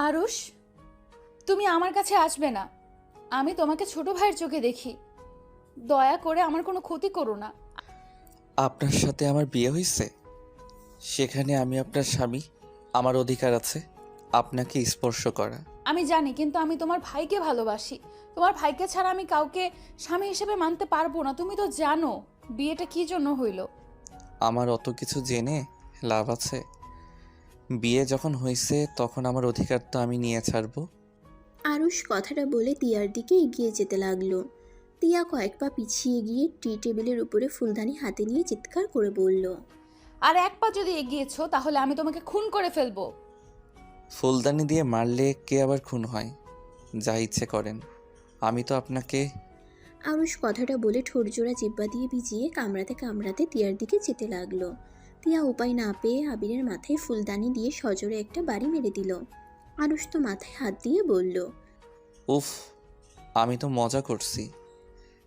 আরুষ, তুমি আমার কাছে আসবে না। আমি তোমাকে ছোট ভাইয়ের চোখে দেখি। দয়া করে আমার কোনো ক্ষতি করো না। আপনার সাথে আমার বিয়ে হয়েছে, সেখানে আমি আপনার স্বামী। আমার অধিকার আছে আপনাকে স্পর্শ করা। আমি জানি, কিন্তু আমি তোমার ভাইকে ভালোবাসি। তোমার ভাইকে ছাড়া আমি কাউকে স্বামী হিসেবে মানতে পারবো না। তুমি তো জানো বিয়েটা কি জন্য হইল। আমার অত কিছু জেনে লাভ আছে? বিয়ে যখন হয়েছে তখন আমার অধিকার তো আমি নিয়ে ছাড়বো। আরুষ কথাটা বলে তিয়ার দিকে এগিয়ে যেতে লাগলো। তিয়া কয়েক পা পিছিয়ে গিয়ে টি টেবিলের উপরে ফুলদানি হাতে নিয়ে চিৎকার করে বলল, আর এক পা যদি এগিয়েছো তাহলে আমি তোমাকে খুন করে ফেলবো। ফুলদানি দিয়ে মারলে কে আবার খুন হয়? যা ইচ্ছে করেন, আমি তো আপনাকে। আরুষ কথাটা বলে ঠোঁটজোড়া জিব্বা দিয়ে ভিজিয়ে কামড়াতে কামড়াতে তিয়ার দিকে যেতে লাগলো। তিয়া উপায় না পেয়ে আবিরের মাথায় ফুলদানি দিয়ে সজোরে একটা বাড়ি মেরে দিল। আরুষ তো মাথায় হাত দিয়ে বলল, উফ, আমি তো মজা করছি।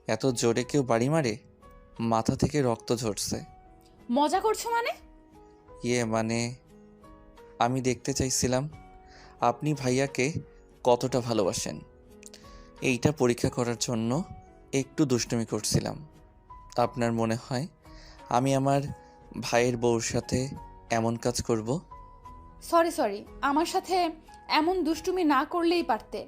এত জোরে কেউ বাড়ি মারে? মাথা থেকে রক্ত ঝরছে। মজা করছো মানে? মানে আমি দেখতে চাইছিলাম আপনি ভাইয়াকে কতটা ভালোবাসেন। এইটা পরীক্ষা করার জন্য একটু দুষ্টুমি করছিলাম। আপনার মনে হয় আমি আমার ভাইয়ের বউর সাথে এমন কাজ করব? সরি সরি, আমার সাথে এমন দুষ্টুমি না করলেই পারতে।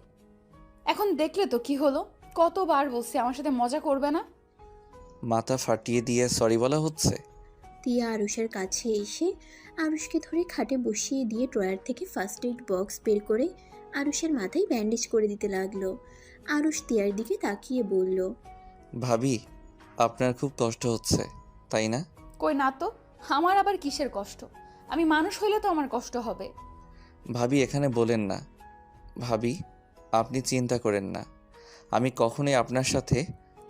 এখন দেখলে তো কি হলো। কতবার বলছি আমার সাথে মজা করবে না। মাথা ফাটিয়ে দিয়ে সরি বলা হচ্ছে? তিয়া আরুষের কাছে এসে আরুষকে ধরে খাটে বসিয়ে দিয়ে ড্রয়ার থেকে ফার্স্ট এইড বক্স বের করে আরুষের মাথায় ব্যান্ডেজ করে দিতে লাগলো। আরুষ তিয়ার দিকে তাকিয়ে বলল, ভাবি, আপনার খুব কষ্ট হচ্ছে তাই না? কই না তো। আমার আবার কিসের কষ্ট? আমি মানুষ হইলে তো আমার কষ্ট হবে। ভাবি এখানে বলেন না। ভাবি, আপনি চিন্তা করেন না। আমি কখনোই আপনার সাথে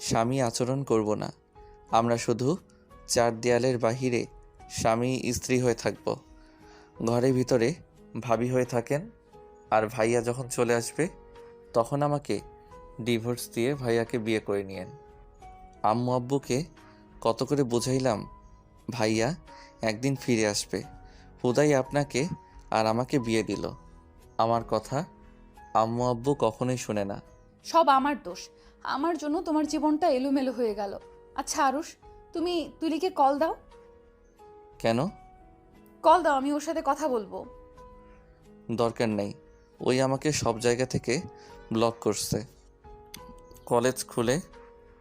স্বামী আচরণ করব না। আমরা শুধু চার দেয়ালের বাহিরে স্বামী স্ত্রী হয়ে থাকব। ঘরের ভিতরে ভাবি হয়ে থাকেন। আর ভাইয়া যখন চলে আসবে তখন আমাকে ডিভোর্স দিয়ে ভাইয়াকে বিয়ে করে নিয়েন। আম্মু আব্বুকে কত করে বুঝাইলাম ভাইয়া একদিন ফিরে আসবে, হুদাই আপনাকে আর আমাকে বিয়ে দিল। আমার কথা আম্মু আব্বু কখনোই শুনে না। সব আমার দোষ। আমার জন্য তোমার জীবনটা এলোমেলো হয়ে গেল। আচ্ছা আরুষ, তুমি তুলিকে কল দাও। কেন? কল দাও, আমি ওর সাথে কথা বলবো। দরকার নেই, ওই আমাকে সব জায়গা থেকে ব্লক করছে। কলেজ খুলে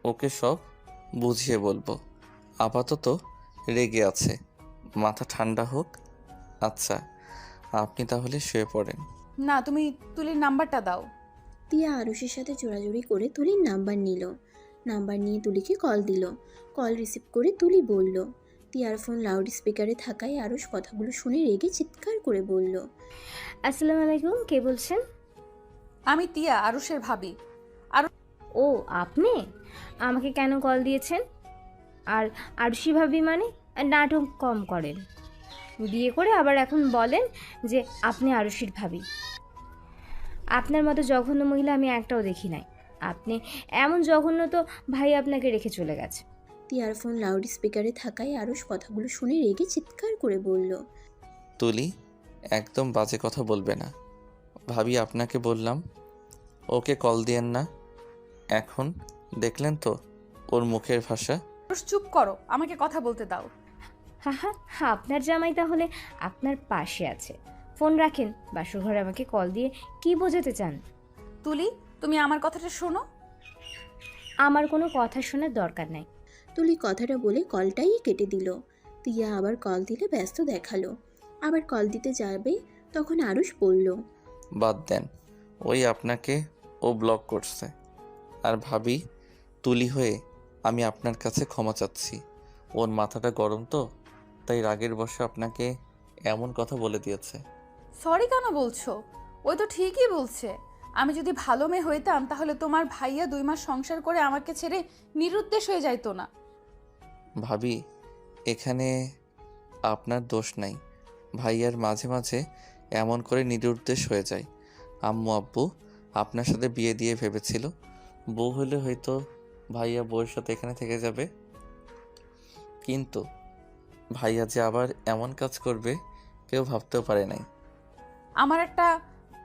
ওকে সব বুঝিয়ে বলবো। আপাতত রেগে আছে, মাথা ঠান্ডা হোক। আচ্ছা, আপনি তাহলে শুয়ে পড়েন। না, তুমি তুলির নাম্বারটা দাও। তিয়া আরুষের সাথে জোড়াজুড়ি করে তুলির নাম্বার নিল। নাম্বার নিয়ে তুলিকে কল দিল। কল রিসিভ করে তুলি বলল। তিয়ার ফোন লাউড স্পিকারে থাকায় আরুষ কথাগুলো শুনে রেগে চিৎকার করে বলল, আসসালামু আলাইকুম, কে বলছেন? আমি তিয়া, আরুষের ভাবি। ও আপনি আমাকে কেন কল দিয়েছেন? আর আরশি ভাবি মানে? নাটক কম করেন। বিয়ে করে আবার এখন বলেন যে আপনি আরশির ভাবি। আপনার মতো জঘন্য মহিলা আমি একটাও দেখি নাই। আপনি এমন জঘন্য তো ভাই আপনাকে রেখে চলে গেছে। তিয়ার ফোন লাউড স্পিকারে থাকায় আরুষ কথাগুলো শুনে রেগে চিৎকার করে বলল, তুলি, একদম বাজে কথা বলবে না। ভাবি আপনাকে বললাম ওকে কল দিয়েন না। এখন দেখলেন তো ওর মুখের ভাষা। আরুষ চুপ করো, আমাকে কথা বলতে দাও। হা হা হা, আপনার জামাই তাহলে আপনার পাশে আছে। ফোন রাখেন, বাসর ঘরে আমাকে কল দিয়ে কি বোঝাতে চান? তুলি, তুমি আমার কথাটা শোনো। আমার কোনো কথা শোনার দরকার নাই। তুলি কথাটা বলে কলটাই কেটে দিল। তিয়া আবার কল দিলে ব্যস্ত দেখালো। আবার কল দিতে যাবে তখন আরুষ বলল, বাদ দেন, ওই আপনাকে ও ব্লক করছে। আর ভাবি, তুলি হয়ে আমি আপনার কাছে ক্ষমা চাচ্ছি। ওর মাথাটা গরম তো, তাই রাগের বশে আপনাকে এমন কথা বলে দিয়েছে। সরি কেন বলছো? ওই তো ঠিকই বলছে। আমি যদি ভালো মেয়ে হইতাম তাহলে তোমার ভাইয়া 2 মাস সংসার করে আমাকে ছেড়ে নিরুদ্দেশ হয়ে যাইতো না। ভাবি, এখানে আপনার দোষ নাই। ভাইয়ার মাঝে মাঝে এমন করে নিরুদ্দেশ হয়ে যায়। আম্মু আব্বু আপনার সাথে বিয়ে দিয়ে ভেবেছিল বউ হলে হয়তো ভাইয়া বউয়ের সাথে এখানে থেকে যাবে, কিন্তু ভাইয়া যে আবার এমন কাজ করবে কেউ ভাবতেও পারে নাই। আমার একটা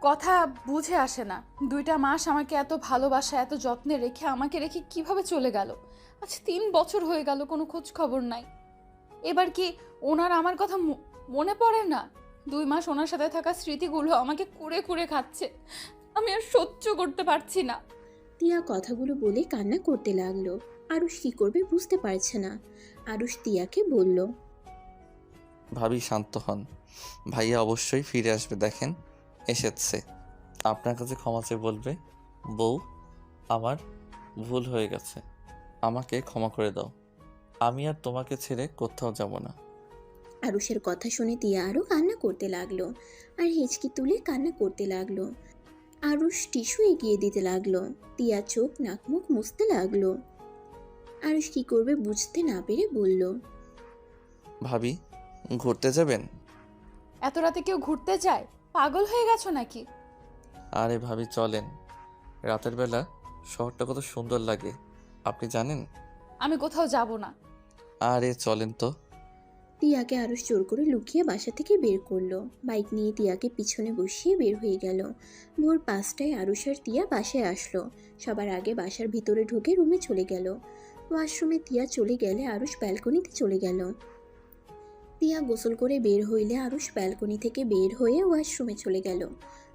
কথা বুঝে আসে না। 2টা মাস আমাকে এত ভালোবাসা এত যত্নে রেখে আমাকে রেখে কিভাবে চলে গেল। আচ্ছা 3 বছর হয়ে গেল, কোনো খোঁজ খবর নাই। এবার কি ওনার আমার কথা মনে পড়ে না? 2 মাস ওনার সাথে থাকা স্মৃতিগুলো আমাকে কুড়ে কুড়ে খাচ্ছে। আমি আর সহ্য করতে পারছি না। তিয়া কথাগুলো বলে কান্না করতে লাগলো। আরুষ কি করবে বুঝতে পারছে না। আরুষ তিয়াকে বলল, ভাবি শান্ত হন, ভাইয়া অবশ্যই ফিরে আসবে, দেখেন এসেছে। আপনার কাছে ক্ষমা চেয়ে বলবে, বউ আমার ভুল হয়ে গেছে, আমাকে ক্ষমা করে দাও, আমি আর তোমাকে ছেড়ে কোথাও যাব না। আরুষের কথা শুনে তিয়া আরও কান্না করতে লাগলো আর হেঁচকি তুলে কান্না করতে লাগলো। আরুষ টিস্যু এগিয়ে দিতে লাগলো। তিয়া চোখ নাক মুখ মুছতে লাগলো। আরুষ কি করবে বুঝতে না পেরে বলল, ভাবি ঘুরতে যাবেন? এত রাতে কেউ ঘুরতে যায়? পাগল হয়ে গেছো নাকি? আরে ভাবি চলেন, রাতের বেলা শহরটা কত সুন্দর লাগে আপনি জানেন। আমি কোথাও যাব না। আরে চলেন তো। তিয়াকে আরুষ জোর করে লুকিয়ে বাসা থেকে বের করলো। বাইক নিয়ে তিয়াকে পিছনে বসিয়ে বের হয়ে গেল। ভোর 5টায় আরুষ আর তিয়া বাসায় আসলো। সবার আগে বাসার ভিতরে ঢুকে রুমে চলে গেল। ওয়াশরুমে তিয়া চলে গেলে আরুষ ব্যালকনিতে চলে গেল। তিয়া গোসল করে বের হইলে আরুষ ব্যালকনি থেকে বের হয়ে ওয়াশরুমে চলে গেল।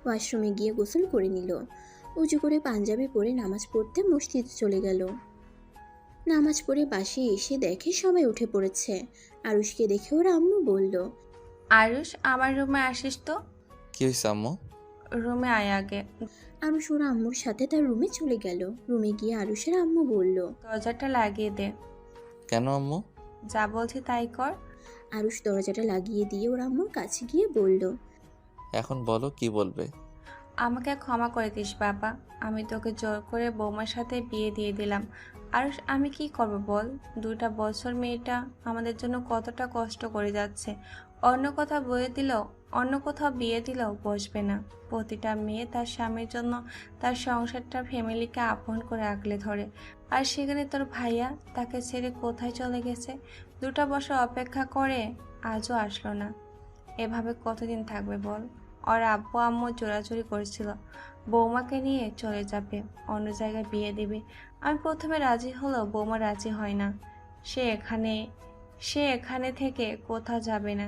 ওয়াশরুমে গিয়ে গোসল করে নিল। উজু করে পাঞ্জাবি পরে নামাজ পড়তে মসজিদে চলে গেল। নামাজ পড়ে বাসে এসে দেখে সবাই উঠে পড়েছে। আরুষকে দেখে ওর আম্মু বলল, আয়ুষ, আমার রুমে আসিস তো। কি হয়েছে আম্মু? রুমে আয় আগে। আরুষ ওর আম্মুর সাথে তার রুমে চলে গেল। রুমে গিয়ে আরুষের আম্মু বলল, দরজাটা লাগিয়ে দে। কেন আম্মু? যা বলছি তাই কর। আরুষ দরজাটা লাগিয়ে দিয়ে ওর আম্মুর কাছে গিয়ে বলল, এখন বলো কি বলবে। আমাকে ক্ষমা করে দিস বাবা, আমি তোকে জোর করে বৌমার সাথে বিয়ে দিয়ে দিলাম। আয়ুষ, আমি কি করব বল? 2টা বছর মেয়েটা আমাদের জন্য কতটা কষ্ট করে যাচ্ছে। অন্য কোথাও বিয়ে দিলেও বসবে না। প্রতিটা মেয়ে তার স্বামীর জন্য তার সংসারটা ফ্যামিলিকে আপন করে আগলে ধরে। আর সেখানে তোর ভাইয়া তাকে ছেড়ে কোথায় চলে গেছে। 2টা বছর অপেক্ষা করে আজও আসলো না। এভাবে কতদিন থাকবে বল? ওর আব্বু আম্মু জোরাজুরি করেছিল বৌমাকে নিয়ে চলে যাবে, অন্য জায়গায় বিয়ে দেবে। আমি প্রথমে রাজি হলেও বৌমা রাজি হয় না। সে এখানে থেকে কোথাও যাবে না।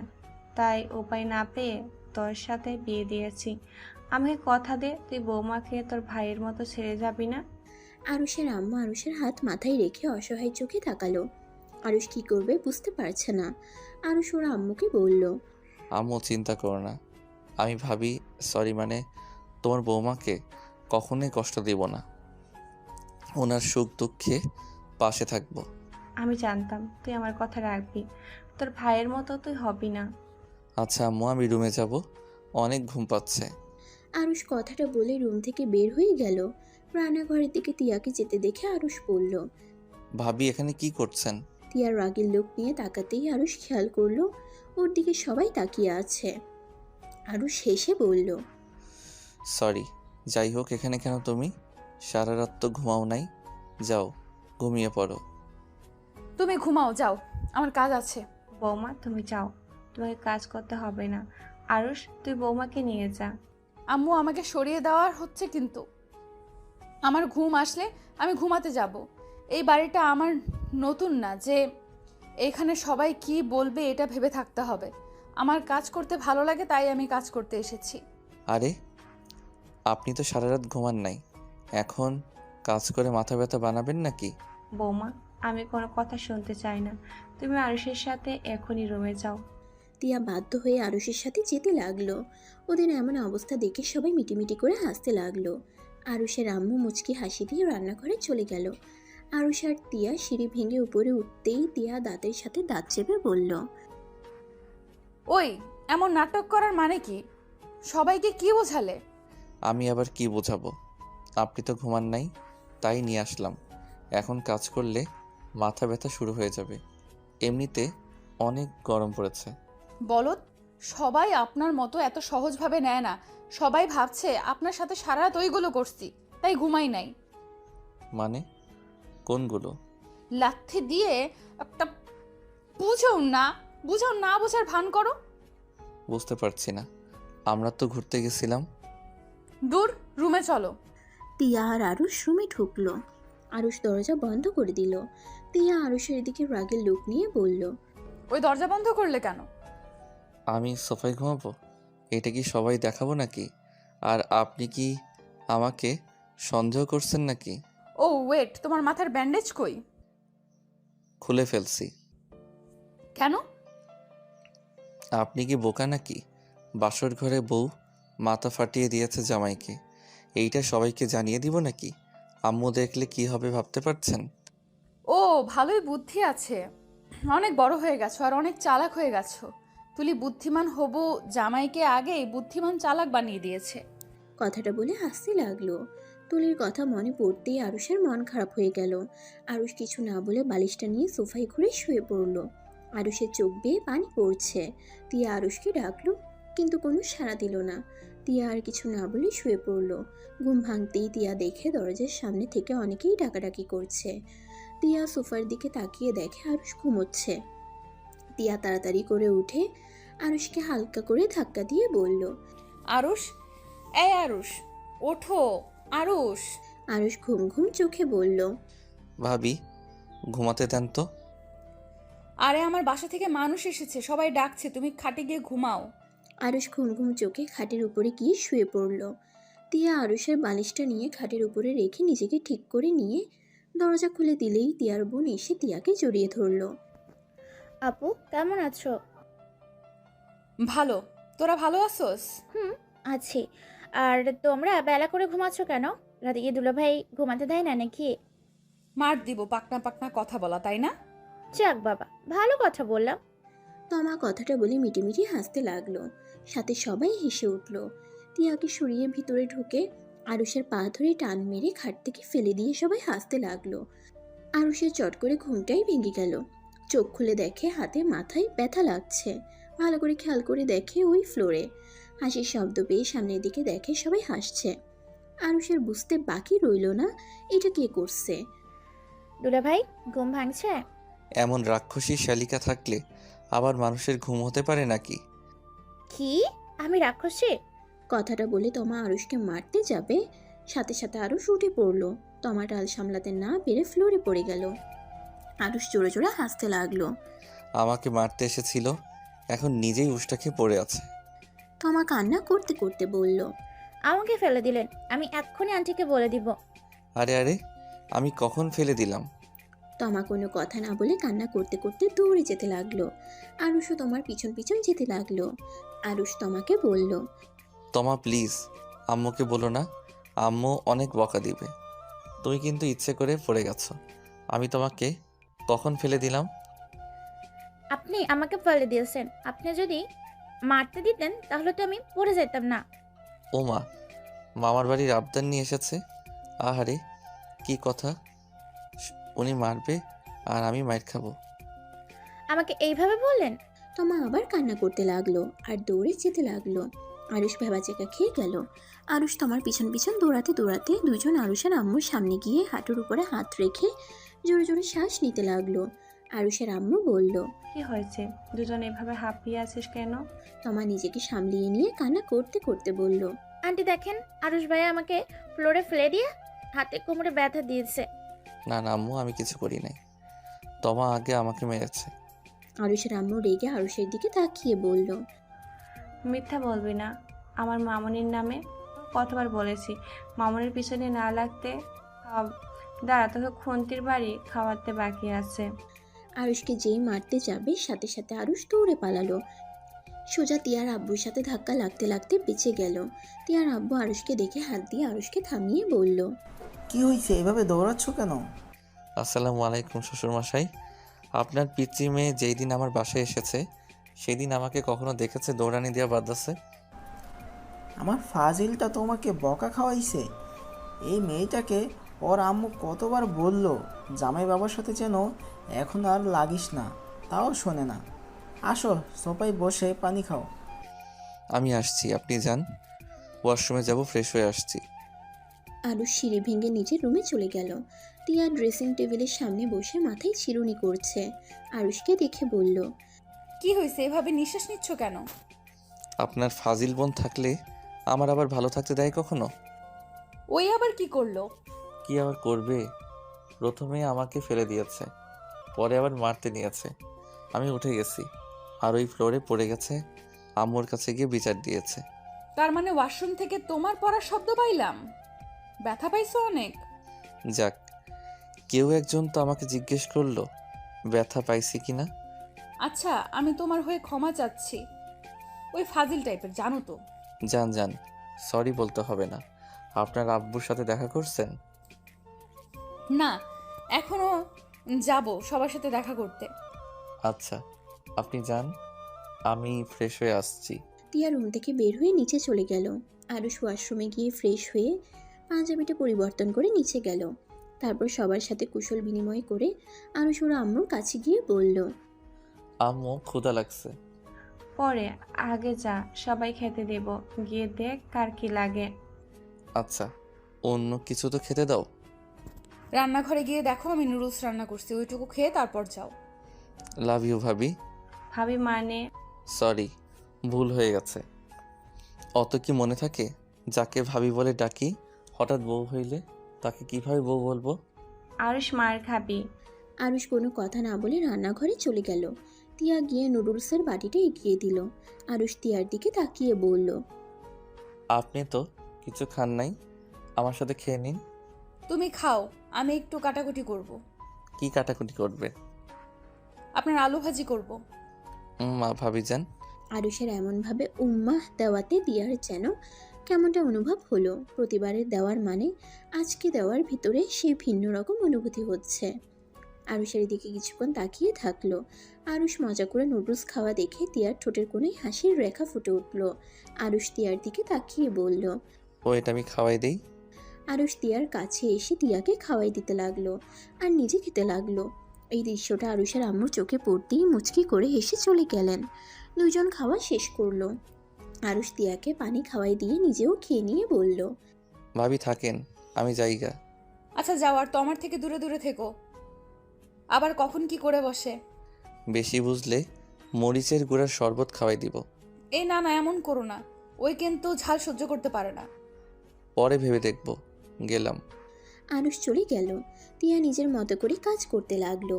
তাই উপায় না পেয়ে তোর সাথে বিয়ে দিয়েছি। আমাকে কথা দে, তুই বৌমাকে তোর ভাইয়ের মতো ছেড়ে যাবি না। আরুষের আম্মু আরুষের হাত মাথায় রেখে অসহায় চোখে তাকালো। আরুষ কি করবে বুঝতে পারছে না। আরুষ ওর আম্মুকে বলল, আম্মু চিন্তা করো না, আমি ভাবি সরি মানে তোমার বৌমাকে কখনোই কষ্ট দিব না, ওনার সুখ দুঃখে পাশে থাকবো। আমি জানতাম তুই আমার কথা রাখবি। তোর ভাইয়ের মতো তুই হবি না। আচ্ছা আম্মু আমি রুমে যাব, অনেক ঘুম পাচ্ছে। আরুষ কথাটা বলে রুম থেকে বের হয়ে গেল। রান্নাঘরের দিকে তিয়াকে যেতে দেখে আরুষ বলল, ভাবি এখানে কি করছেন? তিয়ার রাগের লোক নিয়ে তাকাতেই আরুষ খেয়াল করলো ওর দিকে সবাই তাকিয়ে আছে। আরুষ হেসে বলল, সরি। যাই হোক এখানে কেন তুমি? সারা রাত তো ঘুমাও নাই, যাও ঘুমিয়ে পড়ো। তুমি ঘুমাও, যাও, আমার কাজ আছে। বৌমা তুমি যাও, তোমাকে কাজ করতে হবে না। আরুষ, তুই বৌমাকে নিয়ে যা। আম্মু আমাকে সরিয়ে দেওয়ার হচ্ছে, কিন্তু আমার ঘুম আসলে আমি ঘুমাতে যাব। এই বাড়িটা আমার নতুন না যে এখানে সবাই কি বলবে এটা ভেবে থাকতে হবে। আমার কাজ করতে ভালো লাগে, তাই আমি কাজ করতে এসেছি। আরে আপনি তো সারা রাত ঘুমান নাই, এখন কাজ করে মাথা ব্যথা বানাবেন নাকি? বৌমা, আমি কোনো কথা শুনতে চাই না। তুমি আরুষের সাথে এখনই রুমে যাও। তিয়া বাধ্য হয়ে আরুষের সাথে যেতে লাগলো। ওদের এমন অবস্থা দেখে সবাই মিটিমিটি করে হাসতে লাগলো। আরুষের আম্মু মুচকি হাসি দিয়ে রান্নাঘরে চলে গেল। আরুষ আর তিয়া সিঁড়ি ভেঙে উপরে উঠতেই তিয়া দাঁতের সাথে দাঁত চেপে বলল, ওই এমন নাটক করার মানে কি? সবাইকে কি বোঝালে? আমি আবার কি বোঝাবো, আপনি তো ঘুমান নাই তাই নিয়ে আসলাম। এখন কাজ করলে মাথা ব্যথা শুরু হয়ে যাবে, এমনিতে অনেক গরম পড়েছে। বলদ, সবাই আপনার মতো এত সহজভাবে নেয় না। সবাই ভাবছে আপনার সাথে সারা রাত ওইগুলো করছি, তাই ঘুমাই নাই। মানে কোনগুলো? লাথি দিয়ে একটা বুঝাও না বোঝার ভান করো। বুঝতে পারছি না, আমরা তো ঘুরতে গেছিলাম। দূর, রুমে চলো। তিয়া আর আরুষ রুমে ঢুকলো। আরুষ দরজা বন্ধ করে দিল। তিয়া আরুষের দিকে রাগের লুক নিয়ে বলল, ওই দরজা বন্ধ করলে কেন? আমি সোফায় ঘুমাবো? এটা কি সবাই দেখাবো নাকি? আর আপনি কি আমাকে সন্দেহ করছেন নাকি? ও ওয়েট, তোমার মাথার ব্যান্ডেজ কই? খুলে ফেলছি। কেন? আপনি কি বোকা নাকি? বাসর ঘরে বউ মাথা ফাটিয়ে দিয়েছে জামাইকে, এইটা সবাইকে জানিয়ে দিব নাকি? আম্মু দেখলে কি হবে ভাবতে পারছেন? ও, ভালোই বুদ্ধি আছে। অনেক বড় হয়ে গেছো আর অনেক চালাক হয়ে গেছো। তুলি বুদ্ধিমান হবু জামাইকে আগেই বুদ্ধিমান চালাক বানিয়ে দিয়েছে। কথাটা বলে হাসতে লাগলো। তুলির কথা মনে পড়তেই আরুষের মন খারাপ হয়ে গেল। আরুষ কিছু না বলে বালিশটা নিয়ে সোফায় ঘুরে শুয়ে পড়ল। আরুষের চোখ বেয়ে পানি পড়ছে। তিয়া আরুষকে ডাকলো, কিন্তু কোনো সাড়া দিল না। তিয়া আর কিছু না বলে শুয়ে পড়ল। ঘুম ভাঙতেই তিয়া দেখে দরজার সামনে থেকে অনেকেই ডাকাডাকি করছে। তিয়া সোফার দিকে তাকিয়ে দেখে আরুষ ঘুমোচ্ছে। তিয়া তাড়াতাড়ি করে উঠে আরুষকে হালকা করে ধাক্কা দিয়ে বলল, আরুষ, এই আরুষ, ওঠো আরুষ। আরুষ ঘুম ঘুম চোখে বলল, ভাবি, ঘুমাতে দেন তো। আরে আমার বাসা থেকে মানুষ এসেছে, সবাই ডাকছে, তুমি খাটে গিয়ে ঘুমাও। আরুষ ঘুম ঘুম চোখে খাটের উপরে গিয়ে শুয়ে পড়ল। তিয়া আরুষের বালিশটা নিয়ে খাটের উপরে রেখে নিজেকে ঠিক করে নিয়ে দরজা খুলে দিলেই তিয়ার বোন এসে তিয়াকে জড়িয়ে ধরল। আপু কেমন আছো? ভালো, তোরা ভালো আছোস? আছি। আর তোমরা বেলা করে ঘুমাচ্ছ কেন? রাতে গিয়ে দুলাভাই ঘুমাতে দেয় না নাকি? মার দিব পাকনা পাকনা কথা বলা, তাই না? যাক বাবা, ভালো কথা বললাম। তমা কথাটা বলে মিটিমিটি হাসতে লাগলো। সাথে সবাই হেসে উঠল। তিয়াকে সরিয়ে ভিতরে ঢুকে আরুষের পা ধরে টান মেরে খাট থেকে ফেলে দিয়ে সবাই হাসতে লাগলো। আরুষের চট করে ঘুমটাই ভেঙে গেল। চোখ খুলে দেখে হাতে মাথায় ব্যথা লাগছে। ভালো করে খেয়াল করে দেখে ওই ফ্লোরে। হাসির শব্দ পেয়ে সামনের দিকে দেখে সবাই হাসছে। আরুষের বুঝতে বাকি রইল না এটা কে করছে। দুলাভাই ঘুম ভাঙছে? এমন রাক্ষসী শালিকা থাকলে আবার মানুষের ঘুম হতে পারে নাকি? কি? আমি রাক্ষসী? কথাটা বলে তমা আরুষকে মারতে যাবে, সাথে সাথে আরুষ উঠে পড়ল। তমা ডাল সামলাতে না পেরে ফ্লোরে পড়ে গেল। আরুষ জোরে জোরে হাসতে লাগলো। আমাকে মারতে এসেছিল, এখন নিজেই উষ্টাকে পড়ে আছে। তমা কান্না করতে করতে বলল, আমাকে ফেলে দিলেন, আমি এক্ষুনি আন্টিকে বলে দিব। আরে আরে, আমি কখন ফেলে দিলাম? তমা কোনো কথা না বলে কান্না করতে করতে দৌড়ে যেতে লাগলো। আরুষও তোমার পিছন পিছন যেতে লাগলো। আরুষ তমাকে বলল, তমা প্লিজ, আম্মুকে বলো না, আম্মু অনেক বকা দিবে। তুমি কিন্তু ইচ্ছে করে পড়ে গেছো। আমি তোমাকে কখন ফেলে দিলাম? আপনি আমাকে ফেলে দিয়েছেন। আপনি যদি মারতে দিতেন তাহলে তো আমি পড়ে যেতাম না। ও মা, মামার বাড়ির আবদার নিয়ে এসেছে। আহারে, কি কথা! উনি মারবে আর আমি মাইর খাবো? আমাকে এইভাবে বললেন? তমা আবার কান্না করতে লাগলো আর দৌড়ে যেতে লাগলো। আরুষ ভেবাচেকা খেয়ে গেল। আরুষ তোমার পিছন পিছন দৌড়াতে দৌড়াতে দুজন আরুষের আম্মুর সামনে গিয়ে হাঁটুর উপরে হাত রেখে জোরে জোরে শ্বাস নিতে লাগলো। আরুষের আম্মু বলল, কি হয়েছে? দুজন এভাবে হাঁপিয়ে আছিস কেন? তমা নিজেকে সামলিয়ে নিয়ে কান্না করতে করতে বলল, আন্টি দেখেন, আরুষ ভাইয়া আমাকে ফ্লোরে ফেলে দিয়ে হাতে কোমরে ব্যথা দিয়েছে। না না আম্মু, আমি কিছু করি নাই। তমা আগে আমাকে মেরেছে। আরুষের আম্মু রেগে আরুষের দিকে তাকিয়ে বলল, মিথ্যা বলবি না আমার মামনির নামে। কতবার বলেছি মামনির পিছনে না লাগতে। দাঁড়া, তোকে খুন্তির বাড়ি খাওয়াতে বাকি আছে। আরুষকে যেই মারতে যাবে সাথে সাথে আরুষ দৌড়ে পালালো। সোজা তিয়ার আব্বুর সাথে ধাক্কা লাগতে লাগতে বেঁচে গেল। তিয়ার আব্বু আরুষকে দেখে হাত দিয়ে আরুষকে থামিয়ে বলল, কি হয়েছে, এভাবে দৌড়াচ্ছ কেন? আসসালামু আলাইকুম শ্বশুরমশাই। আপনার পিতৃ মেয়ে যেই দিন আমার বাসায় এসেছে সেই দিন আমাকে কখনো দেখেছে দৌড়ানি দেওয়া বাদ আছে? আমার ফাজিলটা তোমাকে বকা খাওয়াইছে। এই মেয়েটাকে ওর আম্মু কতবার বলল জামাই বাবার সাথে যেন এখন আর লাগিস না, তাও শোনে না। আসো সোফায় বসে পানি খাও। আমি আসছি, আপনি যান, ওয়াশরুমে যাব, ফ্রেশ হয়ে আসছি। আরুষ সিঁড়ি ভেঙে নিজের রুমে চলে গেল। টিয়া ড্রেসিং টেবিলের সামনে বসে মাথায় চিরুনি করছে। আরুষকে দেখে বলল, কি হয়েছে, এভাবে নিঃশ্বাস নিচ্ছ কেন? আপনার ফাজিল বোন থাকলে আমার আবার ভালো থাকতে দেয় কখনো? ওই আবার কি করলো? কি আবার করবে? প্রথমে আমাকে ফেলে দিয়েছে, পরে আবার মারতে নিয়েছে। আমি উঠে গেছি, আর ওই ফ্লোরে পড়ে গেছে। আম্মুর কাছে গিয়ে বিচার দিয়েছে। তার মানে ওয়াশরুম থেকে তোমার পড়ার শব্দ পাইলাম। ব্যথা পাইছো অনেক? যাক, কেউ একজন তো আমাকে জিজ্ঞেস করলো ব্যথা পাইছি কিনা। আচ্ছা, আমি তোমার হয়ে ক্ষমা চাচ্ছি। ওই ফাজিল টাইপের, জানো তো। যান যান, সরি বলতে হবে না। আপনার আব্বুর সাথে দেখা করছেন? না, এখনো যাব সবার সাথে দেখা করতে। আচ্ছা, আপনি যান, আমি ফ্রেশ হয়ে আসছি। টিয়া রুম থেকে বের হয়ে নিচে চলে গেল। আরুষ ওয়াশরুমে গিয়ে ফ্রেশ হয়ে পাঞ্জাবিটা পরিবর্তন করে নিচে গেল। তারপর সবার সাথে কুশল বিনিময় করে আরুষ ওর আম্মুর কাছে গিয়ে বলল, আম্মু ক্ষুধা লাগছে। পরে, আগে যা, সবাই খেতে দেব, গিয়ে দেখ কার কি লাগে। আচ্ছা, অন্য কিছু তো খেতে দাও। রান্নাঘরে গিয়ে দেখো আমি নুডলস রান্না করছি, ওইটুকু খেয়ে তারপর যাও। লাভ ইউ ভাবি। ভাবি মানে? সরি, ভুল হয়ে গেছে। অত কি মনে থাকে, যাকে ভাবি বলে ডাকি হঠাৎ বউ হইলে তাকে কিভাবে বউ বলবো? আরুষ, মার খাবি। আরুষ কোনো কথা না বলে রান্নাঘরে চলে গেল। টিয়া গিয়ে নুডলসের বাটিটা এগিয়ে দিল। আরুষ টিয়ার দিকে তাকিয়ে বলল, আপনি তো কিছু খান নাই, আমার সাথে খেয়ে নিন। তুমি খাও, আমি একটু কাটাকুটি করব। কি কাটাকুটি করবে? আপনার আলু ভাজি করব। মা ভাবি যান। আরুষের এমনভাবে উম্মাহ দেওয়াতে টিয়ার যেন কেমনটা অনুভব হলো। প্রতিবারের দেওয়ার মানে আজকে দেওয়ার ভিতরে সেই ভিন্ন রকম অনুভূতি হচ্ছে। আরুষের দিকে কিছুক্ষণ তাকিয়ে থাকলো। আরুষ মজা করে নুডলস খাওয়া দেখে টিয়ার ঠোঁটের কোণে হাসির রেখা ফুটে উঠল। আরুষ টিয়ার দিকে তাকিয়ে বলল, ও এটা আমি খাওয়াই দেই। আরুষ টিয়ার কাছে এসে টিয়াকে খাওয়াই দিতে লাগলো আর নিজে খেতে লাগলো। এই দৃশ্যটা আরুষের আম্মুর চোখে পড়তেই মুচকি করে হেসে চলে গেলেন। দুজন খাওয়া শেষ করলো। আরুষ টিয়াকে পানি খাওয়াই দিয়ে নিজেও খেয়ে নিয়ে বলল, ভাবি থাকেন, আমি যাইগা। আচ্ছা যাও, আর তো আমার থেকে দূরে দূরে থেকো। আবার কখন কি করে বসে। বেশি বুঝলে মরিচের গুঁড়ার শরবত খাওয়াই দিব। এই না না, এমন করো না। ওই কিন্তু ঝাল সহ্য করতে পারে না। পরে ভেবে দেখব। গেলাম। আরুষ চলে গেল। টিয়া নিজের মতো করে কাজ করতে লাগলো।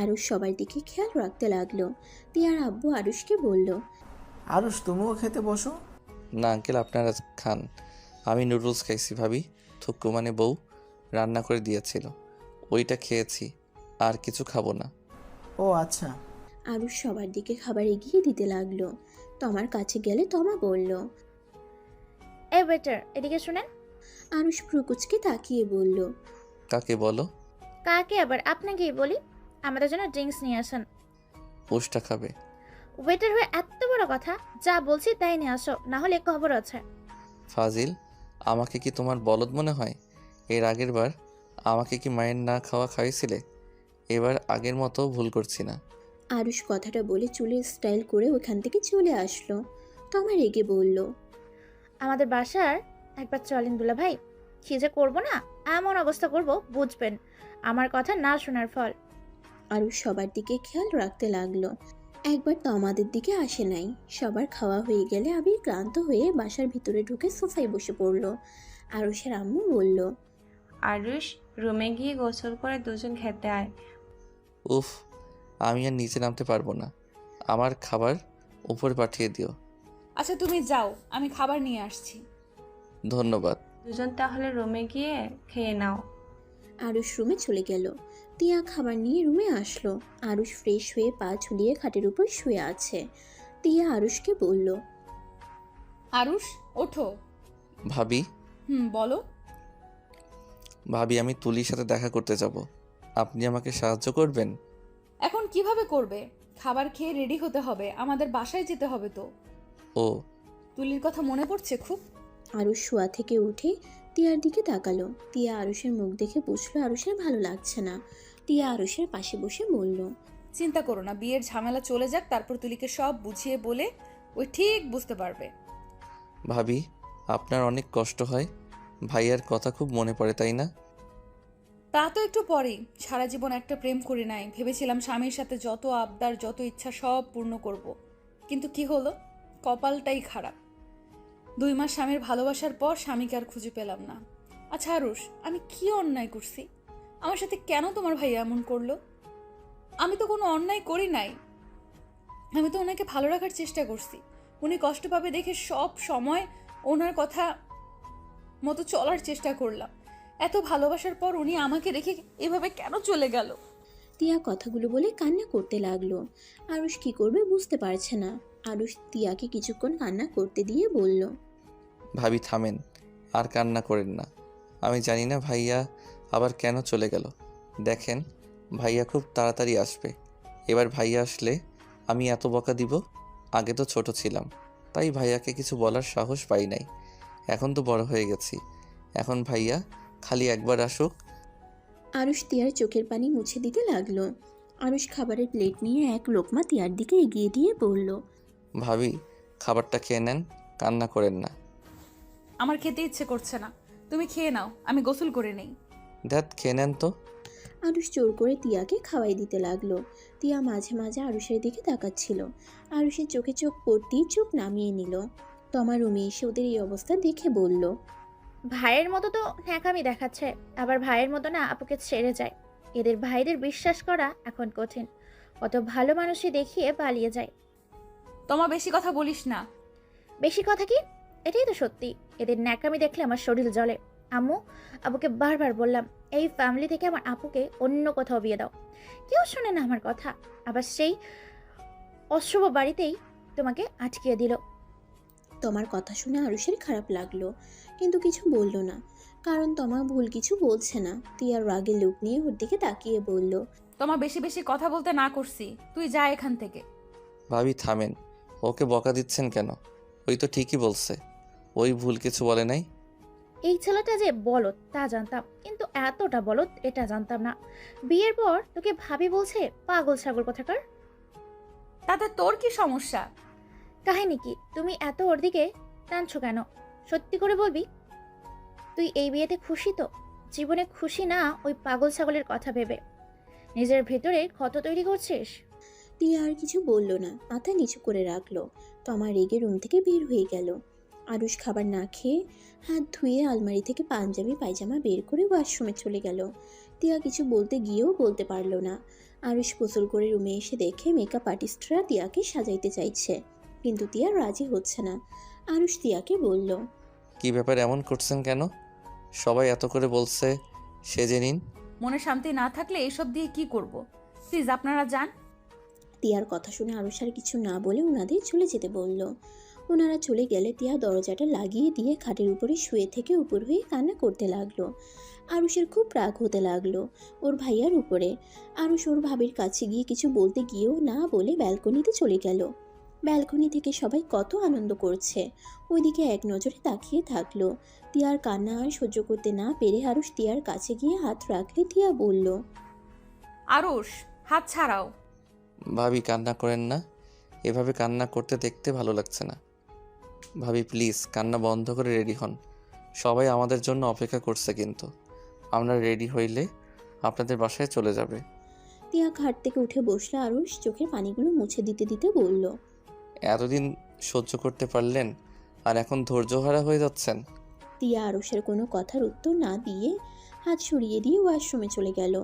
আরুষ সবার দিকে খেয়াল রাখতে লাগলো। টিয়ার আব্বু আরুষকে বলল, আরুষ, তুমিও খেতে বসো। না আঙ্কেল, আপনারা খান। আমি নুডলস খাইছি ভাবি, থুক্কু মানে বউ রান্না করে দিয়েছিল, ওইটা খেয়েছি, আর কিছু খাবো না। ও আচ্ছা। আরুষ সবার দিকে খাবার এগিয়ে দিতে লাগলো। তমার কাছে গেলে তমা বলল, এই ওয়েটার, এদিকে শুনেন। আরুষ ভ্রুকুচকে তাকিয়ে বলল, কাকে বলো? কাকে আবার? আপনাকেই বলি। আমাদের জন্য ড্রিঙ্কস নিয়ে আসেন। পোস্টটা খাবে? ওয়েটার হয়ে এত বড় কথা, যা বলছি তাই নিয়ে আসো, না হলে খবর আছে। ফাজিল, আমাকে কি তোমার বলদ মনে হয়? এর আগের বার আমাকে কি মায়ের না খাওয়া খাইয়েছিলে? এবার আগের মতো ভুল করছি না। আরুষ কথাটা বলে চুলের স্টাইল করে ওখান থেকে চলে আসলো। তমা রেগে বলল, আমাদের বাসার একবার চলেন দুলা ভাই। কি যে করবো না, এমন অবস্থা করব বুঝবেন আমার কথা না শোনার ফল। আরুষ সবার দিকে খেয়াল রাখতে লাগলো। একবার তমাদের দিকে আসে নাই। সবার খাওয়া হয়ে গেলে আবির ক্লান্ত হয়ে বাসার ভিতরে ঢুকে সোফায় বসে পড়ল। আরুষের আম্মু বলল, আরুষ, রুমে গিয়ে গোসল করে দুজন খেতে আয়। উফ, আমি আর নিচে নামতে পারবো না, আমার খাবার উপরে পাঠিয়ে দিও। আচ্ছা তুমি যাও, আমি খাবার নিয়ে আসছি। ধন্যবাদ। দুজন তাহলে রুমে গিয়ে খেয়ে নাও। আরুষ রুমে চলে গেল। টিয়া খাবার নিয়ে রুমে আসলো। আরুষ ফ্রেশ হয়ে পা ঝুলিয়ে খাটের উপর শুয়ে আছে। টিয়া আরুষকে বলল, আরুষ, ওঠো। ভাবি। বলো। ভাবি, আমি তুলির সাথে দেখা করতে যাব, আপনি আমাকে সাহায্য করবেন? এখন কিভাবে করবে? খাবার খেয়ে রেডি হতে হবে, আমাদের বাসায় যেতে হবে তো। ও, তুলির কথা মনে পড়ছে খুব। আরুষ শোয়া থেকে উঠে টিয়ার দিকে তাকালো। টিয়া আরুষের মুখ দেখে বুঝলো আরুষের ভালো লাগছে না। টিয়া আরুষের পাশে বসে বলল, চিন্তা করো না, বিয়ের ঝামেলা চলে যাক, তারপর তুলিকে সব বুঝিয়ে বলে ওই ঠিক বুঝতে পারবে। ভাবি, আপনার অনেক কষ্ট হয়, ভাইয়ার কথা খুব মনে পড়ে তাই না? তা তো একটু পরেই। সারা জীবন একটা প্রেম করি নাই, ভেবেছিলাম স্বামীর সাথে যত আবদার যত ইচ্ছা সব পূর্ণ করব। কিন্তু কি হলো, কপালটাই খারাপ। 2 মাস স্বামীর ভালোবাসার পর স্বামীকে আর খুঁজে পেলাম না। আচ্ছা আরুষ, আমি কি অন্যায় করছি? আমার সাথে কেন তোমার ভাই এমন করলো? আমি তো কোনো অন্যায় করি নাই। আমি তো ওনাকে ভালো রাখার চেষ্টা করছি। উনি কষ্ট পাবে দেখে সব সময় ওনার কথা মতো চলার চেষ্টা করলাম। এত ভালোবাসার পর উনি আমাকে রেখে এভাবে কেন চলে গেল? টিয়া কথাগুলো বলে কান্না করতে লাগলো। আরুষ কি করবে বুঝতে পারছে না। আরুষ টিয়াকে কিছুক্ষণ কান্না করতে দিয়ে বলল, ভাবি থামেন, আর কান্না করেন না। আমি জানি না ভাইয়া আবার কেন চলে গেল। দেখেন, ভাইয়া খুব তাড়াতাড়ি আসবে। এবার ভাইয়া আসলে আমি এত বকা দিব? আগে তো ছোট ছিলাম, তাই ভাইয়াকে কিছু বলার সাহস পাই নাই। এখন তো বড় হয়ে গেছি। এখন ভাইয়া খালি একবার আসুক। আরুষ টিয়ার চোখের পানি মুছে দিতে লাগলো। আরুষ খাবারের প্লেট নিয়ে এক লোকমা টিয়ার দিকে এগিয়ে দিয়ে বলল, ভাবি, খাবারটা খেয়ে নেন, কান্না করেন না। আমার খেতে ইচ্ছে করছে না, তুমি খেয়ে নাও, আমি গোসল করে নেই। ধ্যাত, খেয়ে নেন তো। আরুষ জোর করে টিয়াকে খাওয়াই দিতে লাগলো। টিয়া মাঝে মাঝে আরুষের দিকে তাকাচ্ছিল। আরুষের চোখে চোখ পড়তেই চোখ নামিয়ে নিল। তমা রুমে এসে ওদের এই অবস্থা দেখে বলল, ভাইয়ের মতো তো ন্যাকামি দেখাচ্ছে, আবার ভাইয়ের মতো না আপুকে ছেড়ে যায়। এদের ভাইদের বিশ্বাস করা এখন কঠিন। অত ভালো মানুষই দেখিয়ে পালিয়ে যায়। তোমা বেশি কথা বলিস না। বেশি কথা কি? এটাই তো সত্যি। এদের ন্যাকামি দেখলে আমার শরীর জ্বলে। আম্মু, আবুকে বারবার বললাম এই ফ্যামিলি থেকে আমার আপুকে অন্য কোথাও বিয়ে দাও। কেউ শোনে না আমার কথা। আবার সেই অশুভ বাড়িতেই তোমাকে আটকিয়ে দিল। তমার কথা শুনে আরুষের খারাপ লাগলো, কিন্তু কিছু বলল না। কারণ তমা ভুল কিছু বলছে না। টিয়ার রাগের লোক নিয়ে ওর দিকে তাকিয়ে বলল, তোমা বেশি বেশি কথা বলতে না করছি, তুই যা এখান থেকে। ভাবি থামেন, ওকে বকা দিচ্ছেন কেন? ওই তো ঠিকই বলছে, ওই ভুল কিছু বলে নাই। এই ছেলেটা যে বলদ তা জানতাম, কিন্তু এতটা বলদ এটা জানতাম না। বিয়ের পর তোকে ভাবি বলছে পাগল ছাগল কোথাকার। তাতে তোর কি সমস্যা? কাহিনী কি? তুমি এত ওর দিকে টানছো কেন? সত্যি করে বলবি, তুই এই বিয়েতে খুশি তো? জীবনে খুশি না ওই পাগল ছাগলের কথা ভেবে নিজের ভেতরে ক্ষত তৈরি করছিস? টিয়া আর কিছু বলল না, মাথা নিচু করে রাখলো। তমা রেগে রুম থেকে বের হয়ে গেল। আরুষ খাবার না খেয়ে হাত ধুয়ে আলমারি থেকে পাঞ্জাবি পায়জামা বের করে ওয়াশরুমে চলে গেল। টিয়া কিছু বলতে গিয়েও বলতে পারল না। আরুষ গোসল করে রুমে এসে দেখে মেকআপ আর্টিস্টরা টিয়াকে সাজাইতে চাইছে, কিন্তু টিয়া রাজি হচ্ছে না। আরুষ টিয়াকে বলল, কি ব্যাপার, এমন করছেন কেন? সবাই এত করে বলছে সেজে নিন। মনে শান্তি না থাকলে এসব দিয়ে কি করব? প্লিজ আপনারা যান। টিয়ার কথা শুনে আরুষ আর কিছু না বলে ওনাদের চলে যেতে বলল। ওনারা চলে গেলে টিয়া দরজাটা লাগিয়ে দিয়ে খাটের উপরে শুয়ে থেকে উপর হয়ে কান্না করতে লাগলো। আরুষের খুব রাগ হতে লাগলো ওর ভাইয়ার উপরে। আরুষ ওর ভাবির কাছে গিয়ে কিছু বলতে গিয়েও না বলে ব্যালকনিতে চলে গেল। ব্যালকনি থেকে সবাই কত আনন্দ করছে, ওইদিকে এক নজরে তাকিয়ে থাকলো। টিয়ার কান্না আর সহ্য করতে না পেরে আরুষ টিয়ার কাছে গিয়ে হাত রাখলে টিয়া বলল, আরুষ, হাত ছাড়াও। ভাবি কান্না করেন না, এভাবে কান্না করতে দেখতে ভালো লাগছে না। ভাবি প্লিজ কান্না বন্ধ করে রেডি হন, সবাই আমাদের জন্য অপেক্ষা করছে। কিন্তু আমরা রেডি হইলে আপনাদের বাসায় চলে যাবে। টিয়া খাট থেকে উঠে বসলো। আরুষ চোখের পানিগুলো মুছে দিতে দিতে বলল, এতদিন সহ্য করতে পারলেন, আর এখন ধৈর্যহারা হয়ে যাচ্ছেন? টিয়া আরুষের কোনো কথার উত্তর না দিয়ে হাত সরিয়ে দিয়ে ওয়াশরুমে চলে গেল।